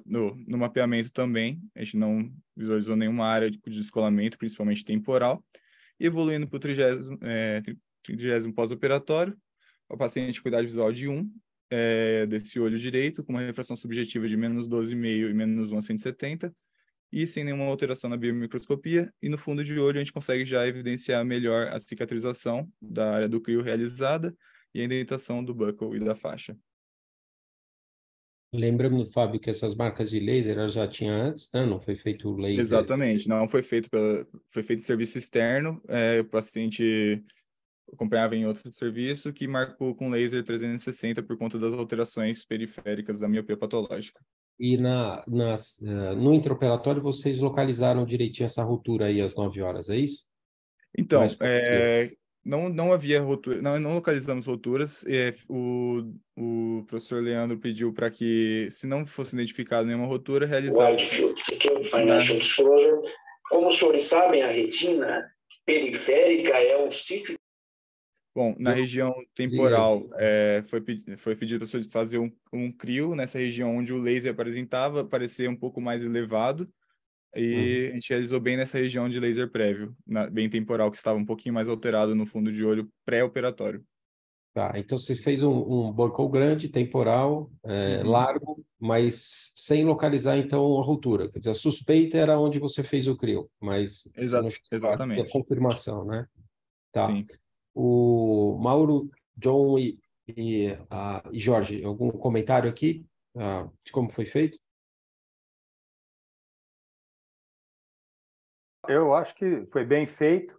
Speaker 9: No mapeamento também, a gente não visualizou nenhuma área de descolamento, principalmente temporal. E evoluindo para o 30º pós-operatório, o paciente com idade visual de 1, desse olho direito, com uma refração subjetiva de menos 12,5 e menos 1 a 170, e sem nenhuma alteração na biomicroscopia, e no fundo de olho a gente consegue já evidenciar melhor a cicatrização da área do crio realizada e a indentação do buckle e da faixa.
Speaker 1: Lembrando, Fábio, que essas marcas de laser ela já tinha antes, né? Não foi feito laser.
Speaker 9: Exatamente, não foi feito foi feito serviço externo, o paciente acompanhava em outro serviço que marcou com laser 360 por conta das alterações periféricas da miopia patológica.
Speaker 1: E no intraoperatório vocês localizaram direitinho essa ruptura aí às 9 horas, é isso?
Speaker 9: Então, não havia ruptura, não localizamos rupturas. O professor Leandro pediu para que, se não fosse identificado nenhuma ruptura, realizar...
Speaker 12: Financial Disclosure. Como os senhores sabem, a retina periférica é um sítio...
Speaker 9: Bom, na região temporal, foi pedido para fazer um crio nessa região onde o laser apresentava parecer um pouco mais elevado, e a gente realizou bem nessa região de laser prévio, bem temporal, que estava um pouquinho mais alterado no fundo de olho pré-operatório.
Speaker 1: Tá, então você fez um buckle grande, temporal, largo, mas sem localizar, então, a ruptura. Quer dizer, a suspeita era onde você fez o crio, mas
Speaker 9: exatamente.
Speaker 1: A confirmação, né? Tá.
Speaker 9: Sim.
Speaker 1: O Mauro, John e Jorge, algum comentário aqui de como foi feito?
Speaker 10: Eu acho que foi bem feito.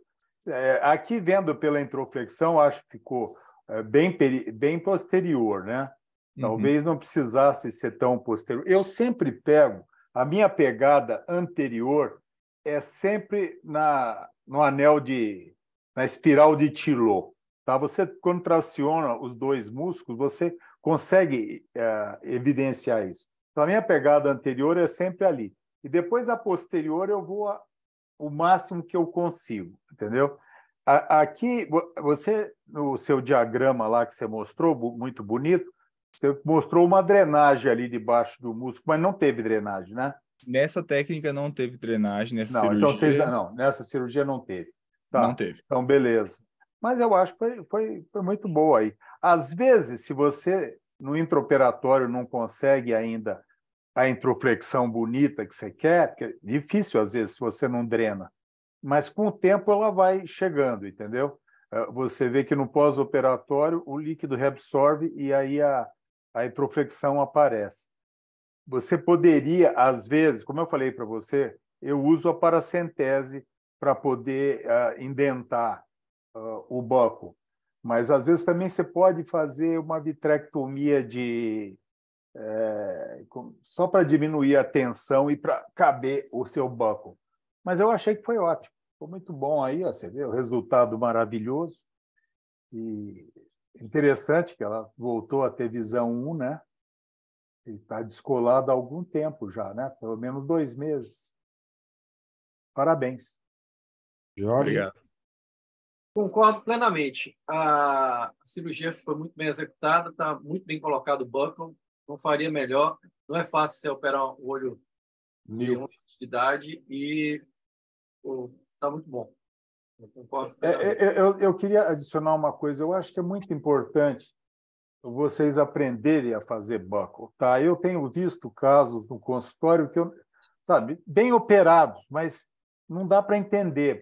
Speaker 10: Aqui, vendo pela introflexão, acho que ficou bem posterior, né? Talvez não precisasse ser tão posterior. Eu sempre pego, a minha pegada anterior é sempre no anel na espiral de Tillot. Tá? Você, quando traciona os dois músculos, você consegue evidenciar isso. Então, a minha pegada anterior é sempre ali. E depois, a posterior, eu vou o máximo que eu consigo, entendeu? Aqui, você, no seu diagrama lá que você mostrou, muito bonito, você mostrou uma drenagem ali debaixo do músculo, mas não teve drenagem, né?
Speaker 9: Nessa técnica não teve drenagem, nessa cirurgia...
Speaker 10: Então nessa cirurgia não teve. Tá,
Speaker 9: não teve.
Speaker 10: Então, beleza. Mas eu acho que foi muito boa aí. Às vezes, se você no intraoperatório não consegue ainda a introflexão bonita que você quer, porque é difícil às vezes se você não drena, mas com o tempo ela vai chegando, entendeu? Você vê que no pós-operatório o líquido reabsorve e aí a introflexão aparece. Você poderia, às vezes, como eu falei para você, eu uso a paracentese para poder indentar o buccal, mas às vezes também você pode fazer uma vitrectomia só para diminuir a tensão e para caber o seu buccal. Mas eu achei que foi ótimo, foi muito bom aí, ó, você vê o resultado maravilhoso e interessante que ela voltou a ter visão 1, né? E está descolada há algum tempo já, né? Pelo menos 2 meses. Parabéns.
Speaker 1: Jorge?
Speaker 9: Obrigado.
Speaker 7: Concordo plenamente. A cirurgia foi muito bem executada, está muito bem colocado o buccal, não faria melhor. Não é fácil você operar o olho de 1 ano de idade e está muito bom. Eu concordo plenamente.
Speaker 10: Eu queria adicionar uma coisa. Eu acho que é muito importante vocês aprenderem a fazer buccal, tá? Eu tenho visto casos no consultório que bem operados, mas não dá para entender.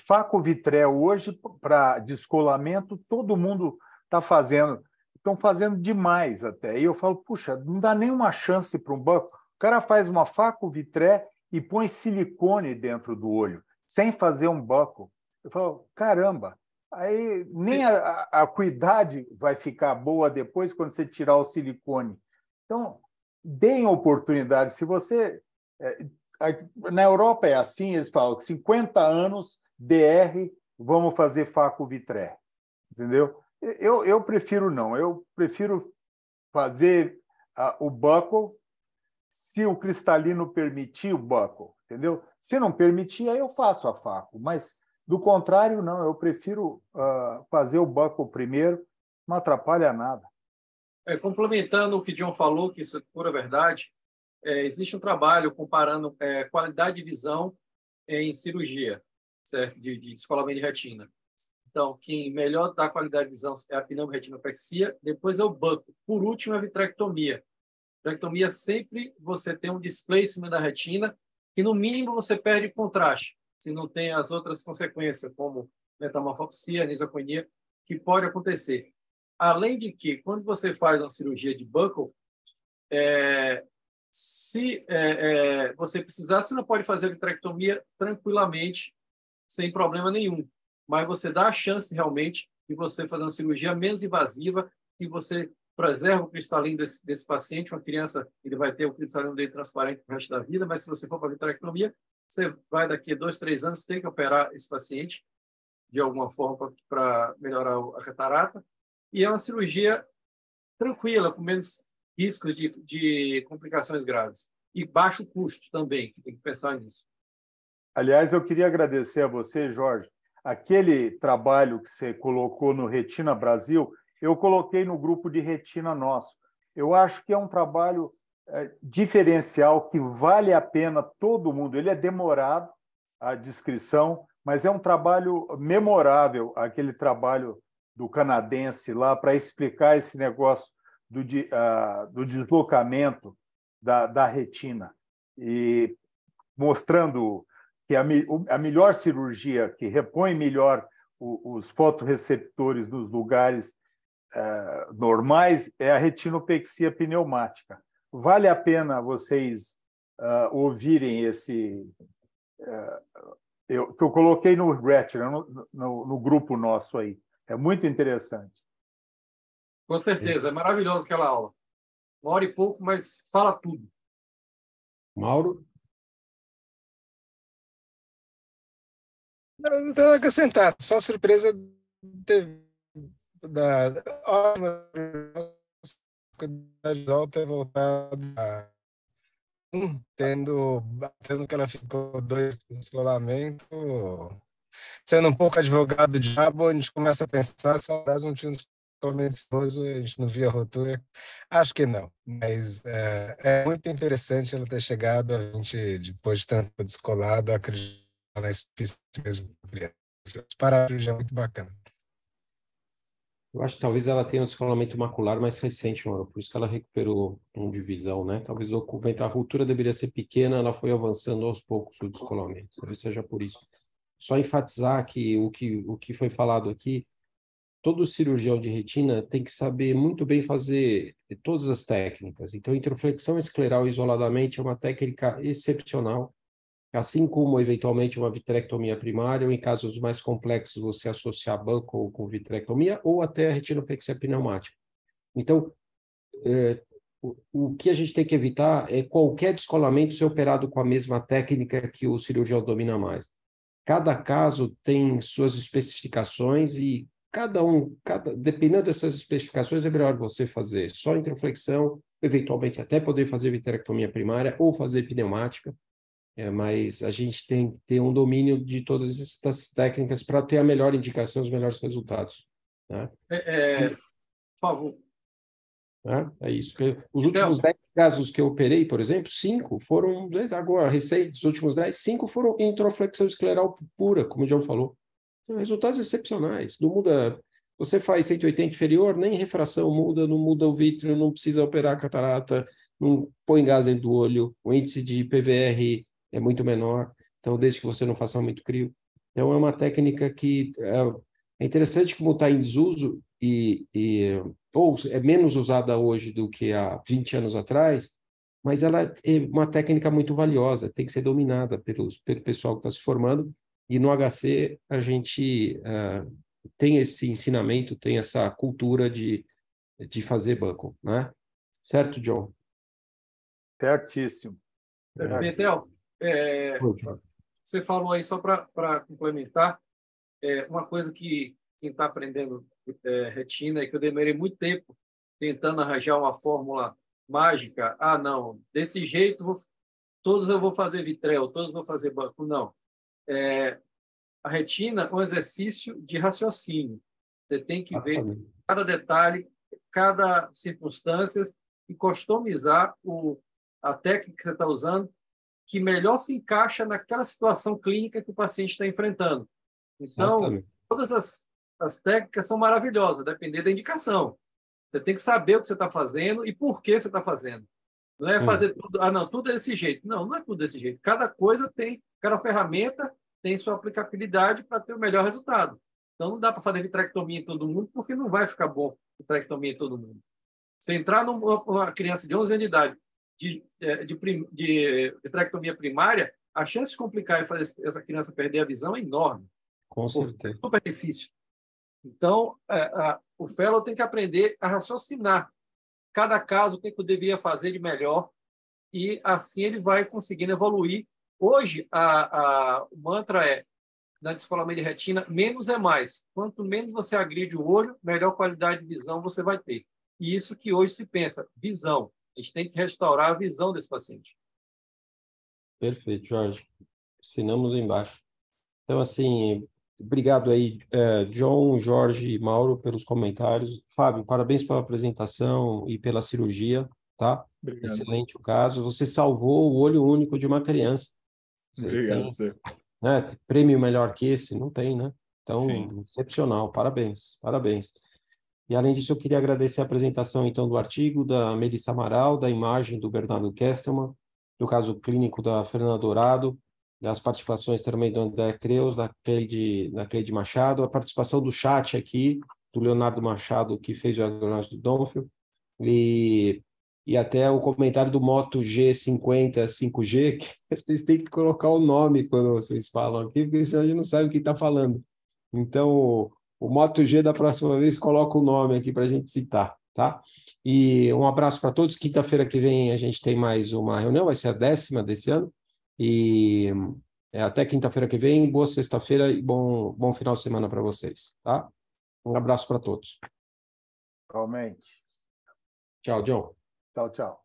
Speaker 10: Facovitrel hoje, para descolamento, todo mundo está fazendo. Estão fazendo demais até. E eu falo, puxa, não dá nenhuma chance para um buccal. O cara faz uma facovitré e põe silicone dentro do olho, sem fazer um buccal. Eu falo, caramba, aí nem a acuidade vai ficar boa depois quando você tirar o silicone. Então, deem oportunidade. Se você... Na Europa é assim, eles falam que 50 anos, DR, vamos fazer facovitré. Entendeu? Eu prefiro não. Eu prefiro fazer o buccal se o cristalino permitir o buccal. Entendeu? Se não permitir, aí eu faço a faco. Mas, do contrário, não. Eu prefiro fazer o buccal primeiro. Não atrapalha nada.
Speaker 7: Complementando o que o John falou, que isso é pura verdade, existe um trabalho comparando qualidade de visão em cirurgia, certo? De descolamento de retina. Então, quem melhor dá qualidade de visão é a pneumoretinopexia, depois é o buccal. Por último, é a vitrectomia. Vitrectomia sempre você tem um displacement da retina, que no mínimo você perde contraste, se não tem as outras consequências, como metamorfopsia, anisoconia, que pode acontecer. Além de que, quando você faz uma cirurgia de buccal, se você precisar, você não pode fazer a vitrectomia tranquilamente, sem problema nenhum. Mas você dá a chance realmente de você fazer uma cirurgia menos invasiva, que você preserva o cristalino desse paciente. Uma criança, ele vai ter o cristalino dele transparente o resto da vida, mas se você for para a vitrectomia, você vai daqui a 2, 3 anos ter que operar esse paciente de alguma forma para melhorar a catarata. E é uma cirurgia tranquila, com menos riscos de complicações graves. E baixo custo também, que tem que pensar nisso.
Speaker 10: Aliás, eu queria agradecer a você, Jorge. Aquele trabalho que você colocou no Retina Brasil, eu coloquei no grupo de Retina nosso. Eu acho que é um trabalho diferencial, que vale a pena todo mundo. Ele é demorado, a descrição, mas é um trabalho memorável, aquele trabalho do canadense lá, para explicar esse negócio do deslocamento da retina, e mostrando que a melhor cirurgia, que repõe melhor os fotorreceptores nos lugares normais, é a retinopexia pneumática. Vale a pena vocês ouvirem esse... que eu coloquei no Retina, no grupo nosso aí. É muito interessante.
Speaker 7: Com certeza, é maravilhosa aquela aula. 1 hora e pouco, mas fala tudo.
Speaker 1: Mauro?
Speaker 11: Não tenho a acrescentar, só surpresa da ótima qualidade alta voltada a tendo que ela ficou 2 no isolamento, sendo um pouco advogado do diabo, a gente começa a pensar se a não tinha um descolamento, a gente não via rotura. Acho que não, mas é muito interessante ela ter chegado a gente, depois de tanto descolado, acreditar na espécie mesmo. Parabéns, é muito bacana.
Speaker 1: Eu acho que talvez ela tenha um descolamento macular mais recente, Mauro, por isso que ela recuperou de visão, né? Talvez o documento, a ruptura deveria ser pequena, ela foi avançando aos poucos o descolamento, talvez seja por isso. Só enfatizar que o que foi falado aqui, todo cirurgião de retina tem que saber muito bem fazer todas as técnicas. Então, introflexão escleral isoladamente é uma técnica excepcional, assim como, eventualmente, uma vitrectomia primária, ou em casos mais complexos, você associar buccal com vitrectomia, ou até a retinopexia pneumática. Então, o que a gente tem que evitar é qualquer descolamento ser operado com a mesma técnica que o cirurgião domina mais. Cada caso tem suas especificações e dependendo dessas especificações, é melhor você fazer só introflexão, eventualmente até poder fazer vitrectomia primária ou fazer pneumática. Mas a gente tem que ter um domínio de todas essas técnicas para ter a melhor indicação, os melhores resultados. Né?
Speaker 7: Por favor.
Speaker 1: É isso. Os últimos 10 casos que eu operei, por exemplo, 5 foram, agora, recentes, os últimos 10, 5 foram introflexão escleral pura, como o João falou. Resultados excepcionais. Não muda. Você faz 180 inferior, nem refração muda, não muda o vítreo, não precisa operar a catarata, não põe gás dentro do olho, o índice de PVR é muito menor, então desde que você não faça muito crio. Então é uma técnica que é interessante como está em desuso ou é menos usada hoje do que há 20 anos atrás, mas ela é uma técnica muito valiosa, tem que ser dominada pelo pessoal que está se formando, e no HC a gente tem esse ensinamento, tem essa cultura de fazer buccal, né? Certo, John?
Speaker 10: Certíssimo.
Speaker 7: Betel, você falou aí, só para complementar, uma coisa que quem está aprendendo retina é que eu demorei muito tempo tentando arranjar uma fórmula mágica. Ah, não, desse jeito, todos eu vou fazer vitrel, todos eu vou fazer buccal. Não. A retina é um exercício de raciocínio. Você tem que ver cada detalhe, cada circunstância e customizar a técnica que você está usando que melhor se encaixa naquela situação clínica que o paciente está enfrentando. Então, exatamente, todas as técnicas são maravilhosas, depender da indicação. Você tem que saber o que você está fazendo e por que você está fazendo. Não é fazer tudo, não, tudo é desse jeito. Não, não é tudo desse jeito. Cada coisa cada ferramenta tem sua aplicabilidade para ter o melhor resultado. Então, não dá para fazer vitrectomia em todo mundo, porque não vai ficar bom vitrectomia em todo mundo. Se entrar numa criança de 11 anos de idade de vitrectomia primária, a chance de complicar e fazer essa criança perder a visão é enorme.
Speaker 1: Com certeza.
Speaker 7: É super difícil. Então, o fellow tem que aprender a raciocinar cada caso, o que eu deveria fazer de melhor, e assim ele vai conseguindo evoluir. Hoje, o mantra na descolamento de retina, menos é mais. Quanto menos você agride o olho, melhor qualidade de visão você vai ter. E isso que hoje se pensa, visão. A gente tem que restaurar a visão desse paciente.
Speaker 1: Perfeito, Jorge. Assinamos embaixo. Então, assim, obrigado aí, John, Jorge e Mauro, pelos comentários. Fábio, parabéns pela apresentação e pela cirurgia, tá?
Speaker 9: Obrigado.
Speaker 1: Excelente o caso. Você salvou o olho único de uma criança.
Speaker 9: Obrigado,
Speaker 1: né, prêmio melhor que esse? Não tem, né? Então,
Speaker 9: sim,
Speaker 1: excepcional. Parabéns, parabéns. E, além disso, eu queria agradecer a apresentação, então, do artigo da Melissa Amaral, da imagem do Bernardo Kestelman, do caso clínico da Fernanda Dourado, das participações também do André Creus, da Cleide Machado, a participação do chat aqui, do Leonardo Machado, que fez o diagnóstico do Donfield, e até o comentário do Moto G50 5G, que vocês têm que colocar o nome quando vocês falam aqui, porque senão a gente não sabe quem está falando. Então, o Moto G, da próxima vez, coloca o nome aqui para a gente citar, tá? E um abraço para todos. Quinta-feira que vem a gente tem mais uma reunião, vai ser a 10ª desse ano. E até quinta-feira que vem, boa sexta-feira e bom final de semana para vocês, tá? Um abraço para todos.
Speaker 10: Realmente.
Speaker 1: Tchau, John.
Speaker 10: Tchau, tchau.